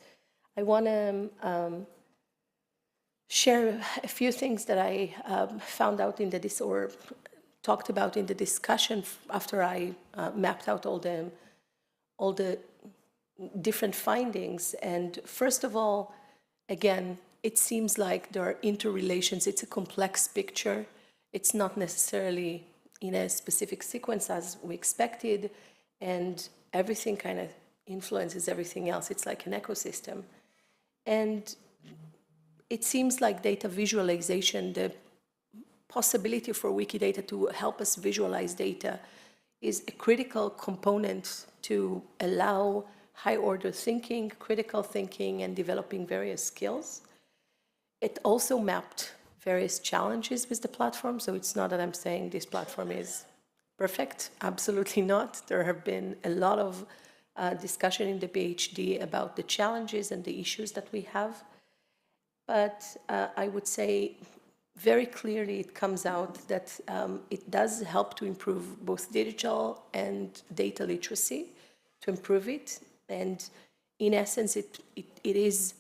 I want to share a few things that I found out in the or talked about in the discussion after I mapped out all the different findings. And first of all, again, it seems like there are interrelations. It's a complex picture. It's not necessarily in a specific sequence as we expected, and everything kind of influences everything else. It's like an ecosystem. And it seems like data visualization, the possibility for Wikidata to help us visualize data, is a critical component to allow high-order thinking, critical thinking, and developing various skills. It also mapped various challenges with the platform, so it's not that I'm saying this platform is perfect. Absolutely not. There have been a lot of discussion in the PhD about the challenges and the issues that we have. But I would say very clearly it comes out that it does help to improve both digital and data literacy, to improve it. And in essence, it is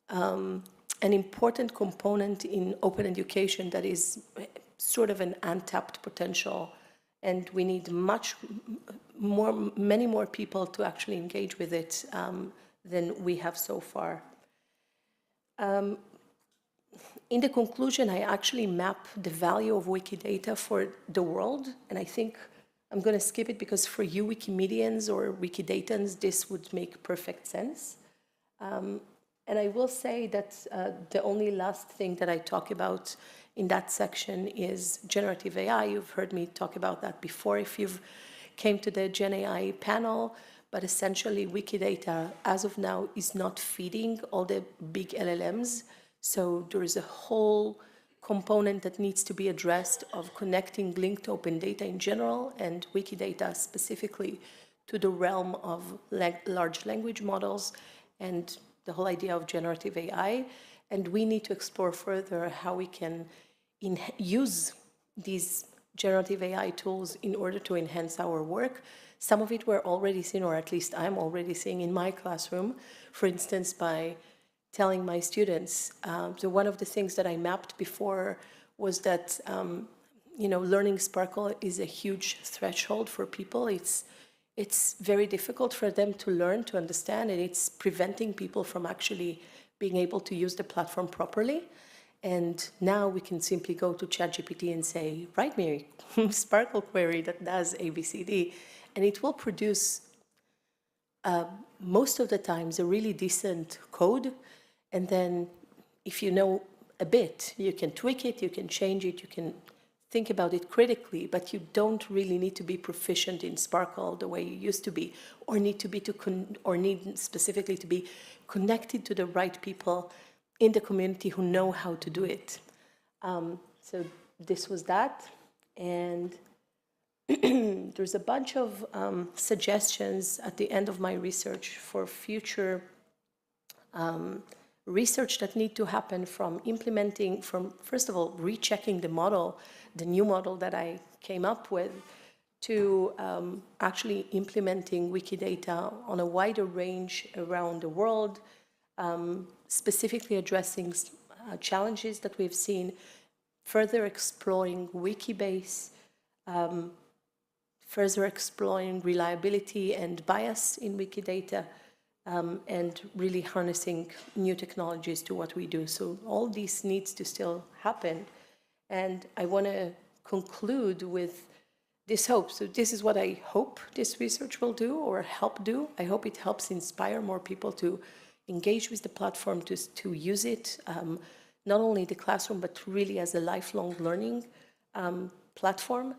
an important component in open education that is sort of an untapped potential. And we need many more people to actually engage with it than we have so far. In the conclusion, I actually map the value of Wikidata for the world, and I think I'm going to skip it because for you Wikimedians or Wikidatans, this would make perfect sense. And I will say that the only last thing that I talk about in that section is generative AI. You've heard me talk about that before if you've came to the Gen AI panel, but essentially Wikidata, as of now, is not feeding all the big LLMs. So there is a whole component that needs to be addressed of connecting linked open data in general and Wikidata specifically to the realm of large language models and the whole idea of generative AI. And we need to explore further how we can use these generative AI tools in order to enhance our work. Some of it we're already seeing, or at least I'm already seeing in my classroom, for instance, by telling my students. So one of the things that I mapped before was that, learning Sparkle is a huge threshold for people. It's very difficult for them to learn, to understand, and it's preventing people from actually being able to use the platform properly. And now we can simply go to ChatGPT and say, write me a Sparkle query that does ABCD, and it will produce most of the times a really decent code. And then if you know a bit, you can tweak it, you can change it, you can think about it critically, but you don't really need to be proficient in Sparkle the way you used to be, or need to be need specifically to be connected to the right people in the community who know how to do it. So this was that, and there's a bunch of suggestions at the end of my research for future research that need to happen, from implementing, from first of all rechecking the model, the new model that I came up with, to actually implementing Wikidata on a wider range around the world, specifically addressing challenges that we've seen, further exploring Wikibase, further exploring reliability and bias in Wikidata, and really harnessing new technologies to what we do. So all this needs to still happen. And I want to conclude with this hope. So this is what I hope this research will do, or help do. I hope it helps inspire more people to engage with the platform, to use it, not only the classroom, but really as a lifelong learning platform,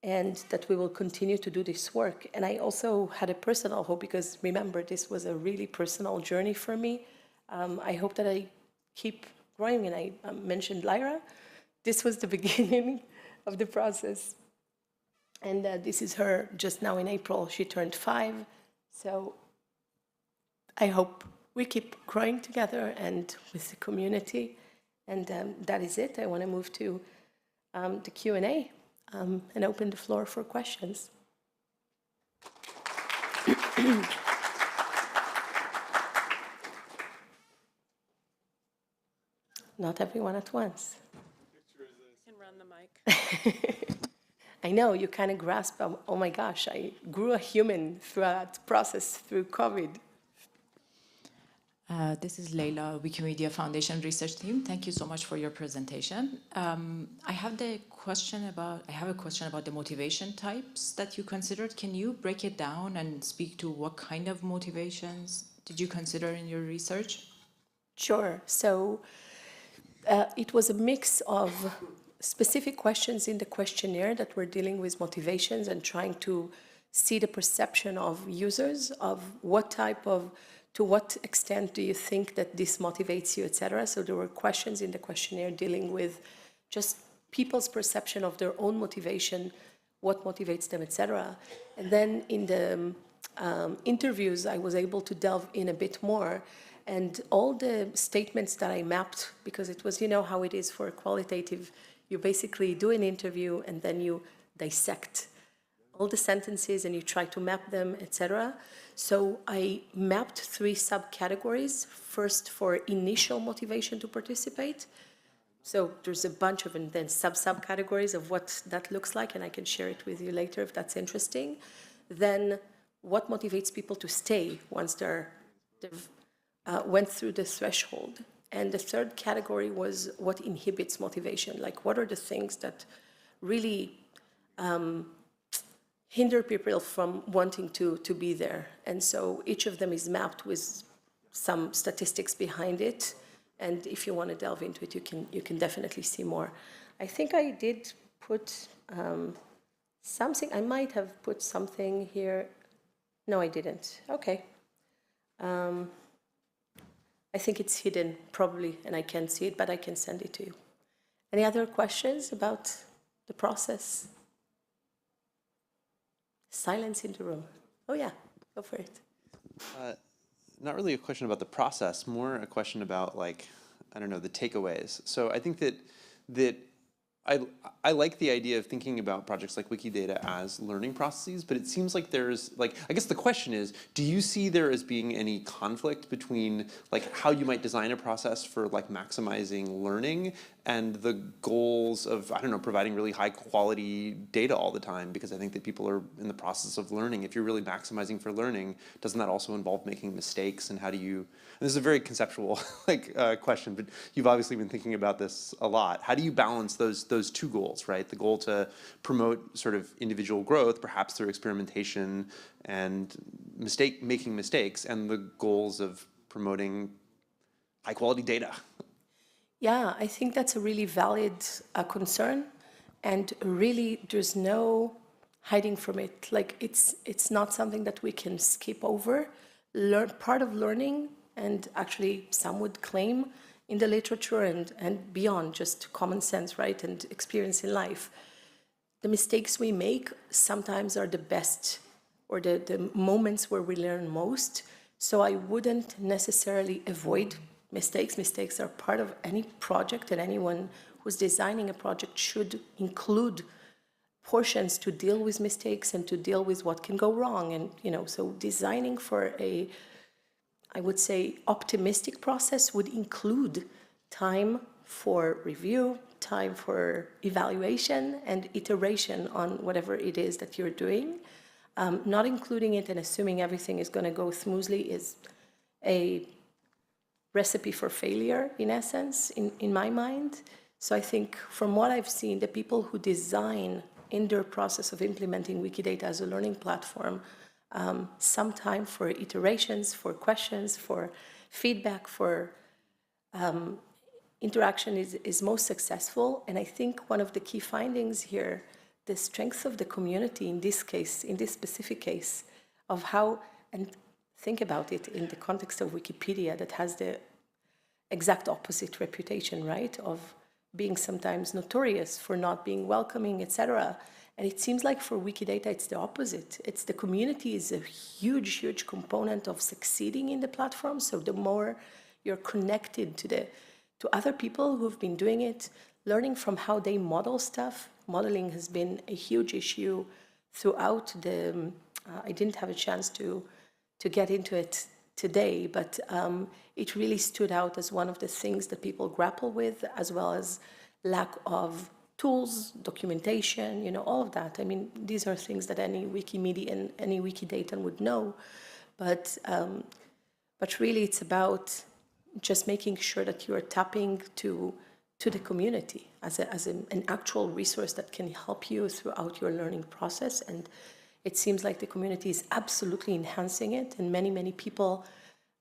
and that we will continue to do this work. And I also had a personal hope, because remember, this was a really personal journey for me. I hope that I keep growing, and I mentioned Lyra. This was the beginning of the process. And this is her just now in April. She turned 5. So I hope we keep growing together and with the community. And that is it. I want to move to the Q&A and open the floor for questions. Not everyone at once. You can run the mic. I know, you kind of grasp, oh my gosh, I grew a human through that process, through COVID. This is Leila, Wikimedia Foundation Research Team. Thank you so much for your presentation. I have a question about the motivation types that you considered. Can you break it down and speak to what kind of motivations did you consider in your research? Sure. So it was a mix of specific questions in the questionnaire that were dealing with motivations and trying to see the perception of users of what type of, to what extent do you think that this motivates you, etc. So there were questions in the questionnaire dealing with just people's perception of their own motivation, what motivates them, etc. And then in the interviews, I was able to delve in a bit more. And all the statements that I mapped, because it was, you know how it is for qualitative, you basically do an interview and then you dissect all the sentences and you try to map them, etc. So I mapped 3 subcategories. First, for initial motivation to participate. So there's a bunch of, and then subcategories of what that looks like, and I can share it with you later if that's interesting. Then what motivates people to stay once they've went through the threshold. And the third category was what inhibits motivation. Like, what are the things that really hinder people from wanting to be there? And so each of them is mapped with some statistics behind it. And if you want to delve into it, you can definitely see more. I think I did put something. I might have put something here. No, I didn't. Okay. I think it's hidden, probably, and I can't see it, but I can send it to you. Any other questions about the process? Silence in the room. Oh yeah, go for it. Not really a question about the process, more a question about, like, I don't know, the takeaways. So I think that I like the idea of thinking about projects like Wikidata as learning processes, but it seems like there's, like, I guess the question is, do you see there as being any conflict between, like, how you might design a process for, like, maximizing learning and the goals of, I don't know, providing really high quality data all the time? Because I think that people are in the process of learning. If you're really maximizing for learning, doesn't that also involve making mistakes? And how do you, and this is a very conceptual question, but you've obviously been thinking about this a lot. How do you balance those two goals, right? The goal to promote sort of individual growth, perhaps through experimentation and making mistakes, and the goals of promoting high quality data. Yeah, I think that's a really valid concern, and really there's no hiding from it. Like, it's not something that we can skip over. Part of learning, and actually some would claim in the literature and beyond, just common sense, right, and experience in life, the mistakes we make sometimes are the best, or the moments where we learn most. So I wouldn't necessarily avoid mistakes. Mistakes are part of any project, and anyone who's designing a project should include portions to deal with mistakes and to deal with what can go wrong. And, you know, so designing for a, I would say, optimistic process would include time for review, time for evaluation and iteration on whatever it is that you're doing. Not including it and assuming everything is going to go smoothly is a recipe for failure, in essence, in my mind. So I think from what I've seen, the people who design in their process of implementing Wikidata as a learning platform, some time for iterations, for questions, for feedback, for interaction is most successful. And I think one of the key findings here, the strength of the community in this case, in this specific case, of how, and think about it in the context of Wikipedia that has the exact opposite reputation, right, of being sometimes notorious for not being welcoming, etc. And it seems like for Wikidata, it's the opposite. It's the community is a huge, huge component of succeeding in the platform. So the more you're connected to other people who've been doing it, learning from how they model stuff. Modeling has been a huge issue throughout the, I didn't have a chance to get into it today, but it really stood out as one of the things that people grapple with, as well as lack of tools, documentation, you know, all of that. I mean, these are things that any Wikimedia and any Wikidatan would know, but really it's about just making sure that you are tapping to the community as an actual resource that can help you throughout your learning process. And it seems like the community is absolutely enhancing it, and many people,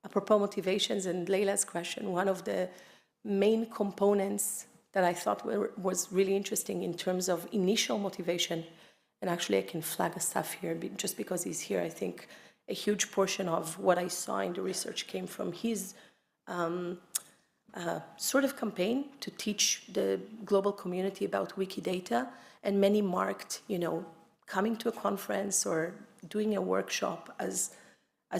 apropos motivations and Leila's question, one of the main components that I thought was really interesting in terms of initial motivation, and actually I can flag a staff here just because he's here. I think a huge portion of what I saw in the research came from his sort of campaign to teach the global community about Wikidata, and many marked, you know, coming to a conference or doing a workshop as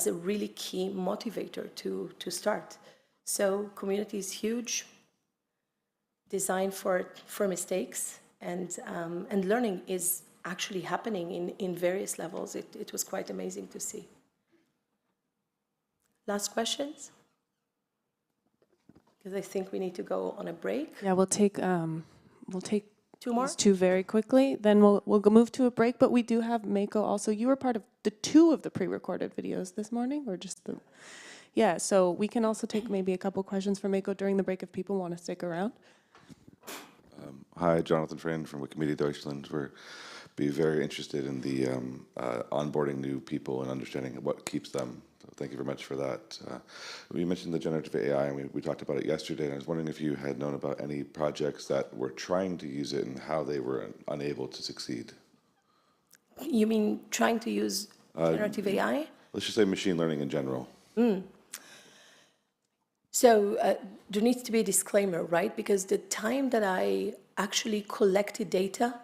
a really key motivator to start. So community is huge, designed for mistakes, and learning is actually happening in various levels. It was quite amazing to see. Last questions? Because I think we need to go on a break. Yeah, we'll take two more? these two very quickly. Then we'll go move to a break. But we do have Mako also. You were part of the two of the pre-recorded videos this morning, or just the? Yeah. So we can also take maybe a couple questions from Mako during the break if people want to stick around. Hi, Jonathan Friend from Wikimedia Deutschland. We're be very interested in the onboarding new people and understanding what keeps them. So thank you very much for that. We mentioned the generative AI, and we talked about it yesterday, and I was wondering if you had known about any projects that were trying to use it and how they were unable to succeed. You mean trying to use generative AI? Let's just say machine learning in general. So there needs to be a disclaimer, right? Because the time that I actually collected data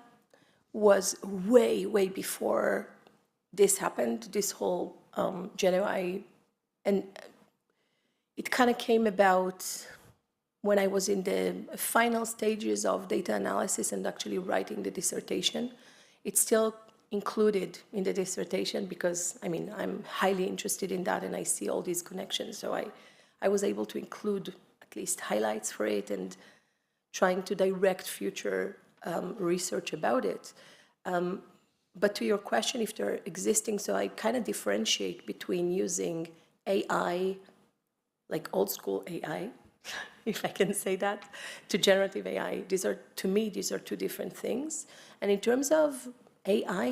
was way before this happened, this whole Gen AI, and it kind of came about when I was in the final stages of data analysis and actually writing the dissertation. It's still included in the dissertation because, I mean, I'm highly interested in that and I see all these connections. So I was able to include at least highlights for it and trying to direct future research about it. But to your question, if they're existing, so I kind of differentiate between using AI, like old school AI, if I can say that, to generative AI. These are, to me, these are two different things. And in terms of AI,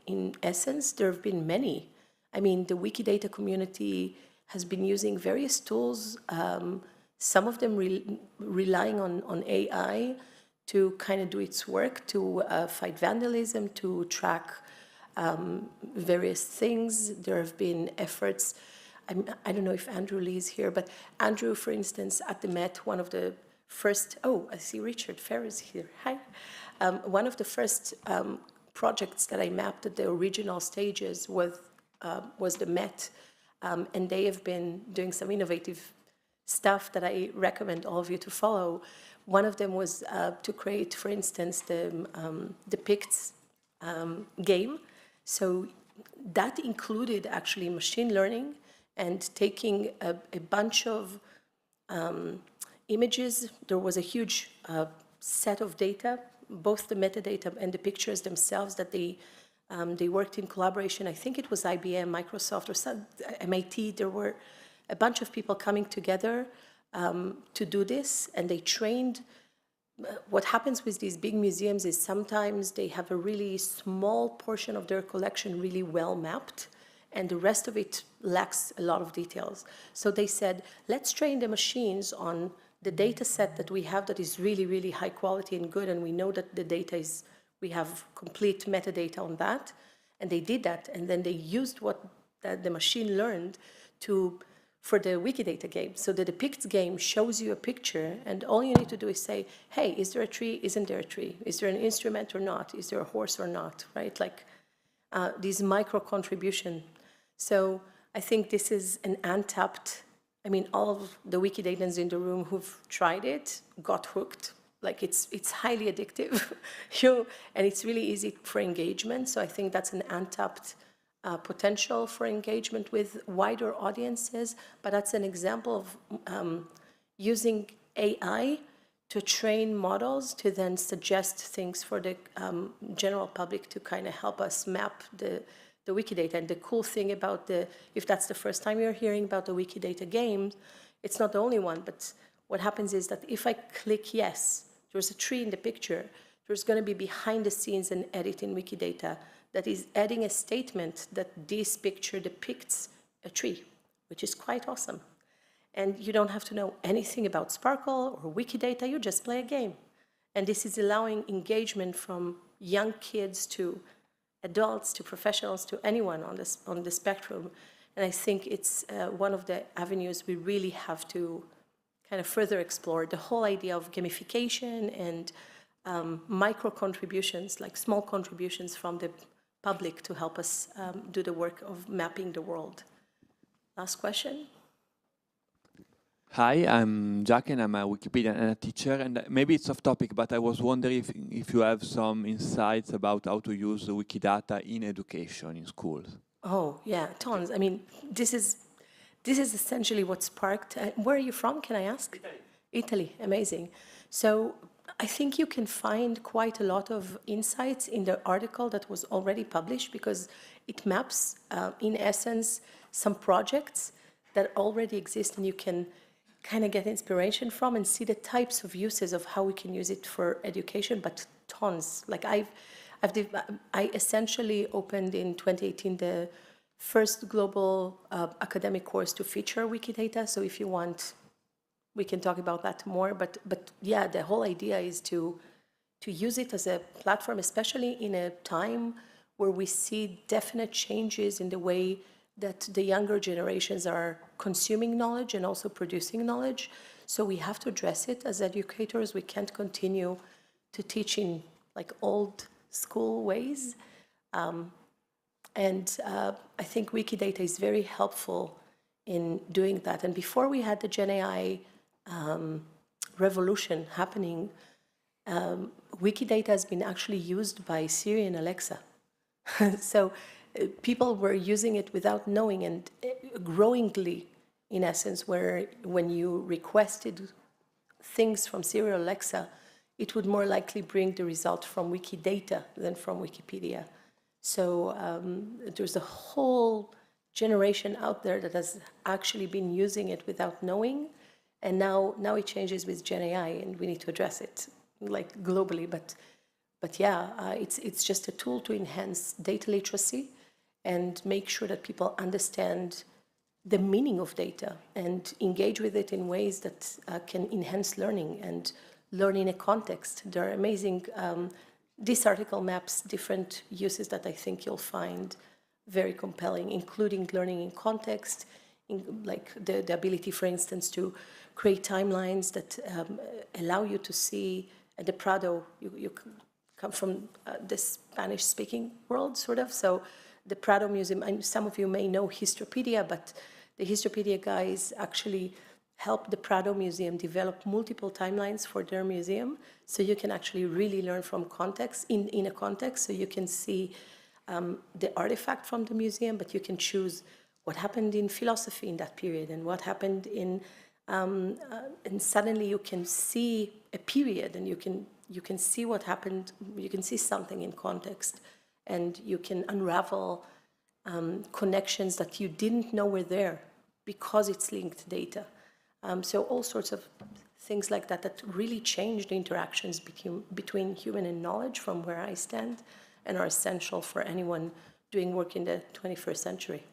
in essence, there have been many. I mean, the Wikidata community has been using various tools, some of them relying on AI to kind of do its work, to fight vandalism, to track various things. There have been efforts. I don't know if Andrew Lee is here, but Andrew, for instance, at the Met, one of the first, oh, I see Richard Ferris here, hi. One of the first projects that I mapped at the original stages was the Met, and they have been doing some innovative stuff that I recommend all of you to follow. One of them was to create, for instance, the Picts game. So that included actually machine learning and taking a bunch of images. There was a huge set of data, both the metadata and the pictures themselves that they worked in collaboration. I think it was IBM, Microsoft, or some, MIT. There were a bunch of people coming together to do this, and they trained. What happens with these big museums is sometimes they have a really small portion of their collection really well mapped, and the rest of it lacks a lot of details. So they said, let's train the machines on the data set that we have that is really, really high quality and good, and we know that the data is, we have complete metadata on that. And they did that, and then they used what the machine learned for the Wikidata game. So the Depicts game shows you a picture, and all you need to do is say, hey, is there a tree? Isn't there a tree? Is there an instrument or not? Is there a horse or not, right? Like these micro contribution. So I think this is an untapped, I mean, all of the Wikidatans in the room who've tried it got hooked. Like it's highly addictive, and it's really easy for engagement. So I think that's an untapped potential for engagement with wider audiences, but that's an example of using AI to train models to then suggest things for the general public to kind of help us map the Wikidata. And the cool thing about if that's the first time you're hearing about the Wikidata game, it's not the only one, but what happens is that if I click yes, there's a tree in the picture, there's going to be behind the scenes an edit in Wikidata that is adding a statement that this picture depicts a tree, which is quite awesome. And you don't have to know anything about Sparkle or Wikidata, you just play a game. And this is allowing engagement from young kids to adults, to professionals, to anyone on the spectrum. And I think it's one of the avenues we really have to kind of further explore, the whole idea of gamification and micro contributions, like small contributions from the public to help us do the work of mapping the world. Last question. Hi, I'm Jack and I'm a Wikipedia and a teacher, and maybe it's off topic, but I was wondering if you have some insights about how to use Wikidata in education in schools. Oh, yeah, tons. I mean, this is essentially what sparked. Where are you from, can I ask? Italy. Italy, amazing. So I think you can find quite a lot of insights in the article that was already published because it maps, in essence, some projects that already exist and you can kind of get inspiration from and see the types of uses of how we can use it for education, but tons. Like I essentially opened in 2018 the first global academic course to feature Wikidata. So if you want, we can talk about that more. But yeah, the whole idea is to use it as a platform, especially in a time where we see definite changes in the way that the younger generations are consuming knowledge and also producing knowledge. So we have to address it as educators. We can't continue to teach in like old school ways. And I think Wikidata is very helpful in doing that. And before we had the Gen AI revolution happening, Wikidata has been actually used by Siri and Alexa. So people were using it without knowing, and growingly, in essence, where when you requested things from Siri or Alexa, it would more likely bring the result from Wikidata than from Wikipedia. So there's a whole generation out there that has actually been using it without knowing, and now it changes with Gen AI, and we need to address it like globally. But yeah, it's just a tool to enhance data literacy and make sure that people understand the meaning of data and engage with it in ways that can enhance learning and learn in a context. There are amazing, this article maps different uses that I think you'll find very compelling, including learning in context, like the ability, for instance, to create timelines that allow you to see the Prado. You come from the Spanish-speaking world, sort of, so the Prado Museum, and some of you may know Histropedia, but the Histropedia guys actually helped the Prado Museum develop multiple timelines for their museum, so you can actually really learn from context, in a context, so you can see the artifact from the museum, but you can choose what happened in philosophy in that period and what happened in, and suddenly you can see a period, and you can see what happened, you can see something in context, and you can unravel connections that you didn't know were there because it's linked data. So all sorts of things like that that really change the interactions between human and knowledge from where I stand, and are essential for anyone doing work in the 21st century.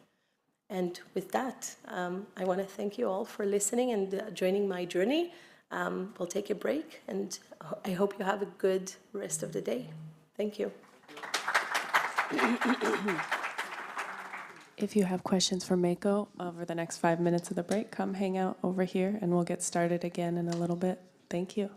And with that, I want to thank you all for listening and joining my journey. We'll take a break, and I hope you have a good rest of the day. Thank you. If you have questions for Mako over the next 5 minutes of the break, come hang out over here and we'll get started again in a little bit. Thank you.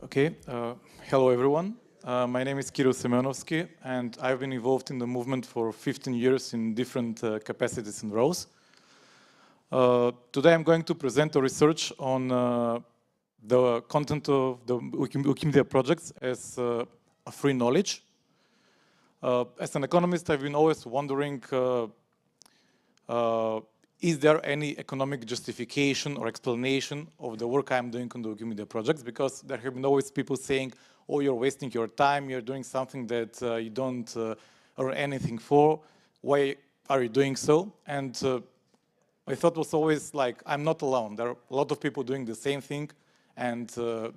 Okay, hello everyone. My name is Kirill Semyonovsky, and I've been involved in the movement for 15 years in different capacities and roles. Today I'm going to present a research on the content of the Wikimedia projects as a free knowledge. As an economist, I've been always wondering, is there any economic justification or explanation of the work I'm doing on the Wikimedia projects? Because there have been always people saying, oh, you're wasting your time, you're doing something that you don't earn anything for, why are you doing so? And my thought was always like, I'm not alone. There are a lot of people doing the same thing and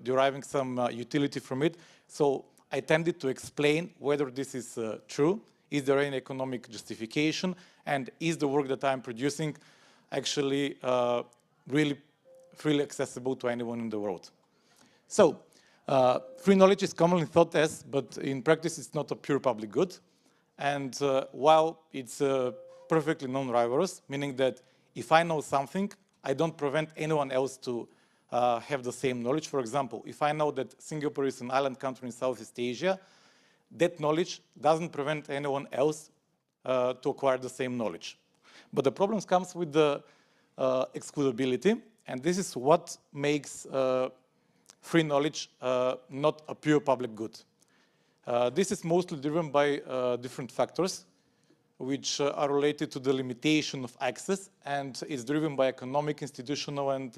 deriving some utility from it. So I tended to explain whether this is true. Is there any economic justification? And is the work that I'm producing actually really freely accessible to anyone in the world? So free knowledge is commonly thought as, but in practice it's not a pure public good. And while it's perfectly non-rivalrous, meaning that if I know something, I don't prevent anyone else to have the same knowledge. For example, if I know that Singapore is an island country in Southeast Asia, that knowledge doesn't prevent anyone else to acquire the same knowledge. But the problem comes with the excludability, and this is what makes free knowledge not a pure public good. This is mostly driven by different factors, which are related to the limitation of access, and is driven by economic, institutional, and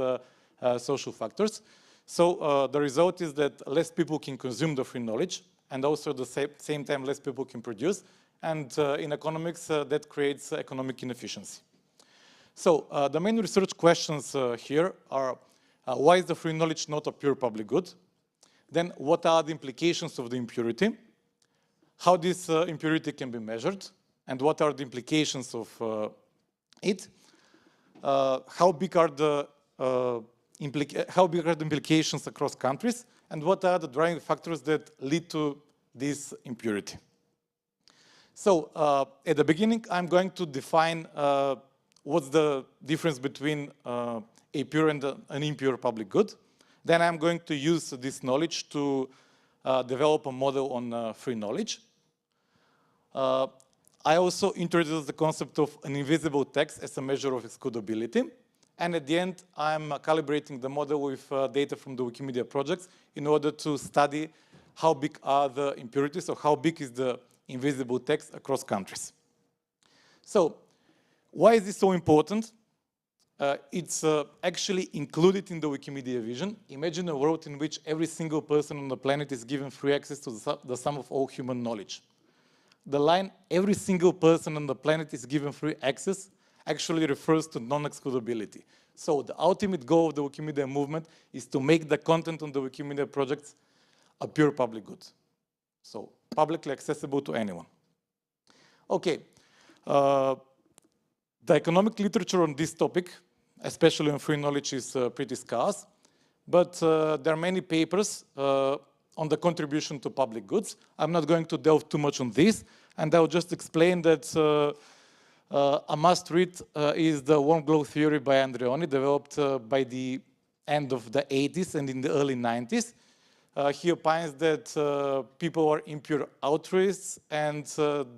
social factors. So the result is that less people can consume the free knowledge, and also at the same time less people can produce. And in economics, that creates economic inefficiency. So the main research questions here are, why is the free knowledge not a pure public good? Then what are the implications of the impurity? How this impurity can be measured? And what are the implications of it? How big are the implications across countries? And what are the driving factors that lead to this impurity? So at the beginning, I'm going to define what's the difference between a pure and an impure public good. Then I'm going to use this knowledge to develop a model on free knowledge. I also introduced the concept of an invisible text as a measure of excludability. And at the end, I'm calibrating the model with data from the Wikimedia projects in order to study how big are the impurities, or how big is the invisible text across countries. So why is this so important? It's actually included in the Wikimedia vision. Imagine a world in which every single person on the planet is given free access to the sum of all human knowledge. The line, every single person on the planet is given free access, actually refers to non-excludability. So the ultimate goal of the Wikimedia movement is to make the content on the Wikimedia projects a pure public good. So publicly accessible to anyone. Okay. The economic literature on this topic, especially on free knowledge, is pretty scarce. But there are many papers on the contribution to public goods. I'm not going to delve too much on this, and I'll just explain that a must-read is the warm glow theory by Andreoni, developed by the end of the 80s and in the early 90s. He opines that people are impure altruists, and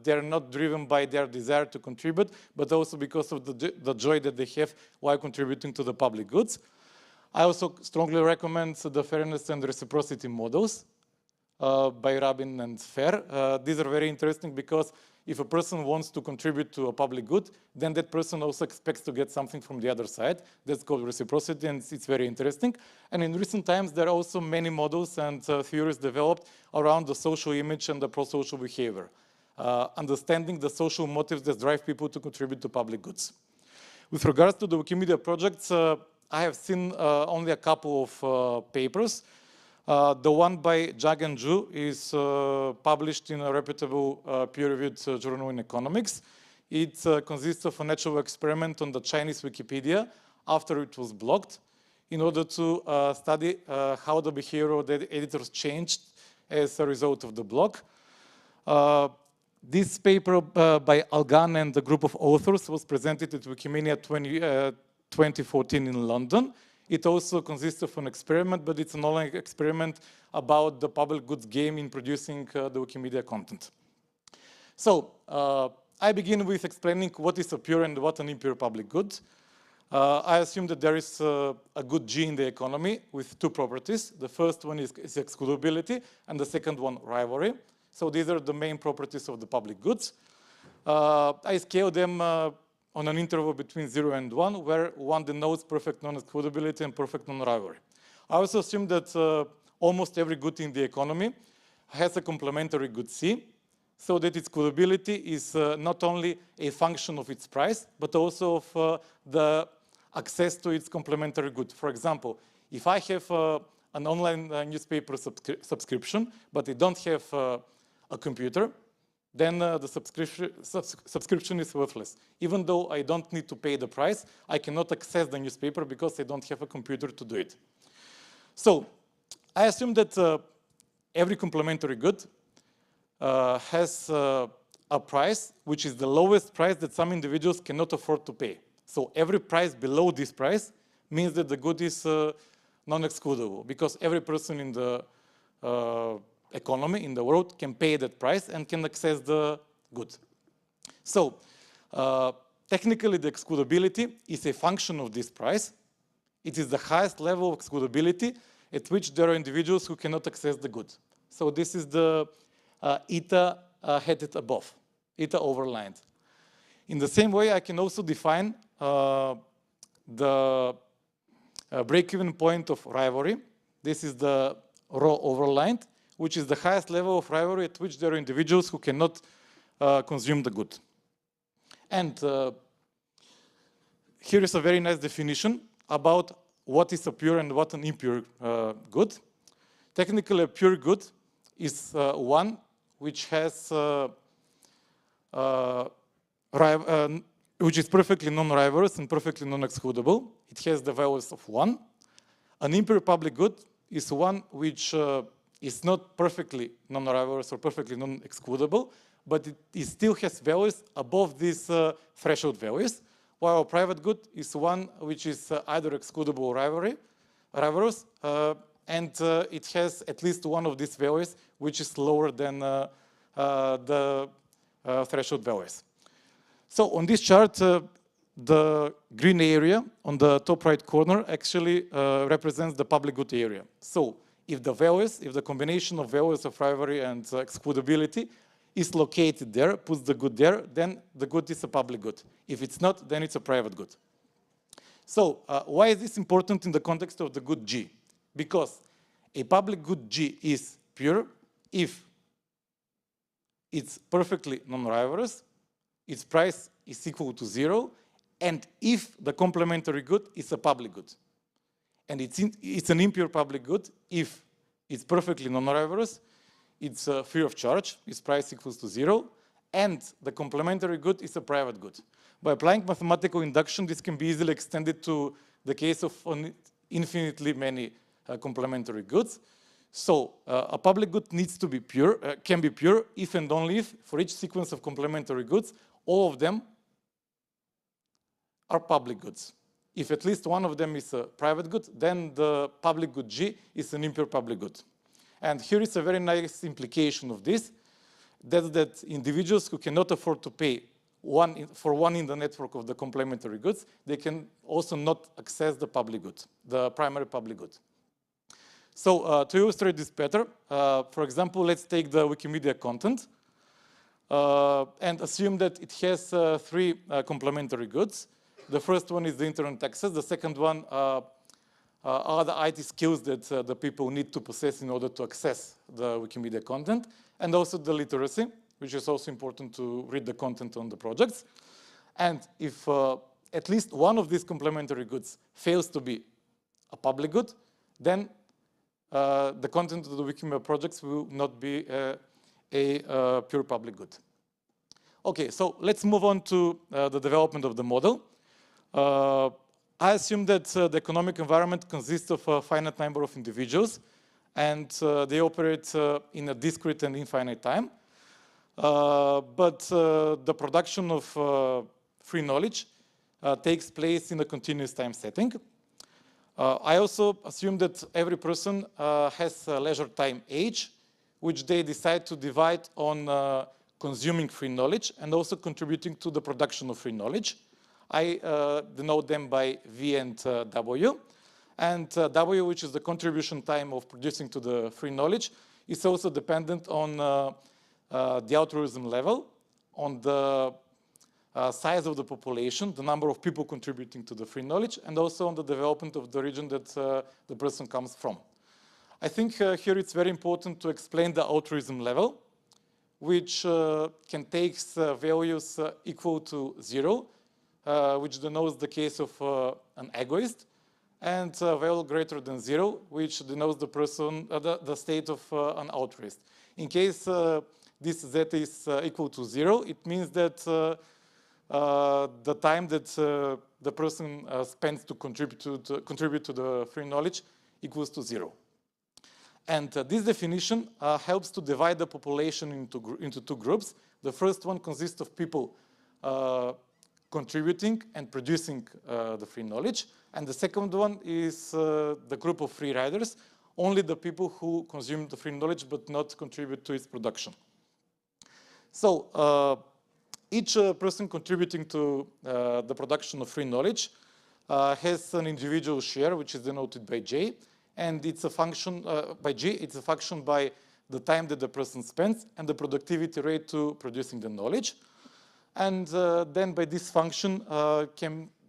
they're not driven by their desire to contribute, but also because of the joy that they have while contributing to the public goods. I also strongly recommend the fairness and reciprocity models by Rabin and Fair. These are very interesting because if a person wants to contribute to a public good, then that person also expects to get something from the other side. That's called reciprocity, and it's very interesting. And in recent times, there are also many models and theories developed around the social image and the pro-social behavior, understanding the social motives that drive people to contribute to public goods. With regards to the Wikimedia projects, I have seen only a couple of papers. The one by Zhang and Zhu is published in a reputable peer-reviewed journal in economics. It consists of a natural experiment on the Chinese Wikipedia after it was blocked in order to study how the behavior of the editors changed as a result of the block. This paper by Algan and a group of authors was presented at Wikimania 2014 in London. It also consists of an experiment, but it's an online experiment about the public goods game in producing the Wikimedia content. So I begin with explaining what is a pure and what an impure public good. I assume that there is a good G in the economy with two properties. The first one is excludability, and the second one, rivalry. So these are the main properties of the public goods. I scale them on an interval between 0 and 1, where 1 denotes perfect non-excludability and perfect non-rivalry. I also assume that almost every good in the economy has a complementary good C, so that its excludability is not only a function of its price, but also of the access to its complementary good. For example, if I have an online newspaper subscription, but I don't have a computer, then the subscription is worthless. Even though I don't need to pay the price, I cannot access the newspaper because I don't have a computer to do it. So I assume that every complementary good has a price which is the lowest price that some individuals cannot afford to pay. So every price below this price means that the good is non-excludable, because every person in the economy, in the world, can pay that price and can access the good. So technically, the excludability is a function of this price. It is the highest level of excludability at which there are individuals who cannot access the good. So this is the eta headed above, eta overlined. In the same way, I can also define the break-even point of rivalry. This is the rho overlined, which is the highest level of rivalry at which there are individuals who cannot consume the good. And here is a very nice definition about what is a pure and what an impure good. Technically, a pure good is one which has which is perfectly non-rivalrous and perfectly non-excludable. It has the values of 1. An impure public good is one which is not perfectly non-rivalrous or perfectly non-excludable, but it still has values above these threshold values, while a private good is one which is either excludable or rivalrous, and it has at least one of these values which is lower than the threshold values. So on this chart, the green area on the top right corner actually represents the public good area. So if the combination of values of rivalry and excludability is located there, puts the good there, then the good is a public good. If it's not, then it's a private good. So why is this important in the context of the good G? Because a public good G is pure if it's perfectly non-rivalrous, its price is equal to 0, and if the complementary good is a public good. And it's an impure public good if it's perfectly non-rivalrous, it's free of charge, its price equals to 0, and the complementary good is a private good. By applying mathematical induction, this can be easily extended to the case of infinitely many complementary goods. So a public good needs to be pure, can be pure if and only if, for each sequence of complementary goods, all of them are public goods. If at least one of them is a private good, then the public good G is an impure public good. And here is a very nice implication of this. That's that individuals who cannot afford to pay for one in the network of the complementary goods, they can also not access the public good, the primary public good. So to illustrate this better, for example, let's take the Wikimedia content and assume that it has 3 complementary goods. The first one is the internet access. The second one are the IT skills that the people need to possess in order to access the Wikimedia content, and also the literacy, which is also important to read the content on the projects. And if at least one of these complementary goods fails to be a public good, then the content of the Wikimedia projects will not be a pure public good. Okay, so let's move on to the development of the model. I assume that the economic environment consists of a finite number of individuals, and they operate in a discrete and infinite time. But the production of free knowledge takes place in a continuous time setting. I also assume that every person has a leisure time age, which they decide to divide on consuming free knowledge and also contributing to the production of free knowledge. I denote them by V and W. And W, which is the contribution time of producing to the free knowledge, is also dependent on the altruism level, on the size of the population, the number of people contributing to the free knowledge, and also on the development of the region that the person comes from. I think here it's very important to explain the altruism level, which can take values equal to 0, which denotes the case of an egoist, and value greater than 0, which denotes the person, the state of an altruist. In case this z is equal to 0, it means that the time that the person spends to contribute to the free knowledge equals to 0. And this definition helps to divide the population into two groups. The first one consists of people contributing and producing the free knowledge. And the second one is the group of free riders, only the people who consume the free knowledge but not contribute to its production. So each person contributing to the production of free knowledge has an individual share, which is denoted by J, and it's a function by G, it's a function by the time that the person spends and the productivity rate to producing the knowledge. And then by this function,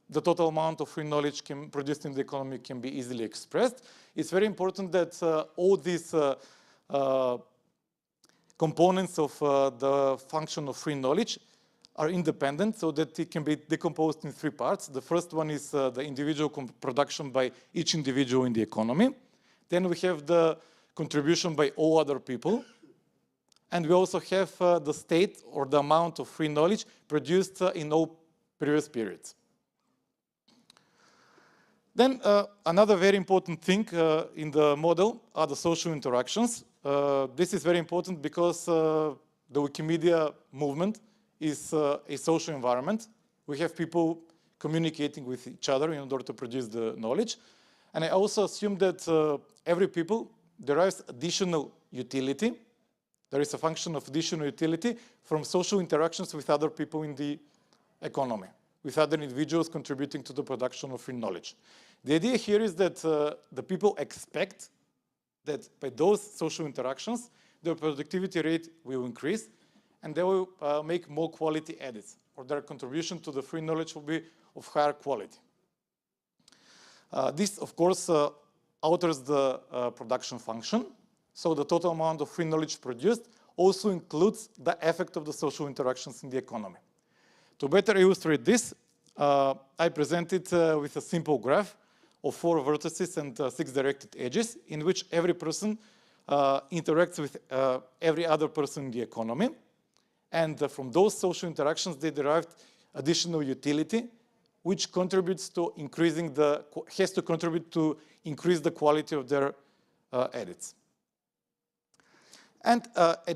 the total amount of free knowledge produced in the economy can be easily expressed. It's very important that all these components of the function of free knowledge are independent so that it can be decomposed in three parts. The first one is the individual production by each individual in the economy. Then we have the contribution by all other people. And we also have the state or the amount of free knowledge produced in all previous periods. Then another very important thing in the model are the social interactions. This is very important because the Wikimedia movement is a social environment. We have people communicating with each other in order to produce the knowledge. And I also assume that every people derives additional utility. There is a function of additional utility from social interactions with other people in the economy, with other individuals contributing to the production of free knowledge. The idea here is that the people expect that by those social interactions, their productivity rate will increase and they will make more quality edits, or their contribution to the free knowledge will be of higher quality. This, of course, alters the production function. So the total amount of free knowledge produced also includes the effect of the social interactions in the economy. To better illustrate this, I present it with a simple graph of 4 vertices and 6 directed edges in which every person interacts with every other person in the economy. And from those social interactions, they derived additional utility, which contributes to increasing has to contribute to increase the quality of their edits. And at the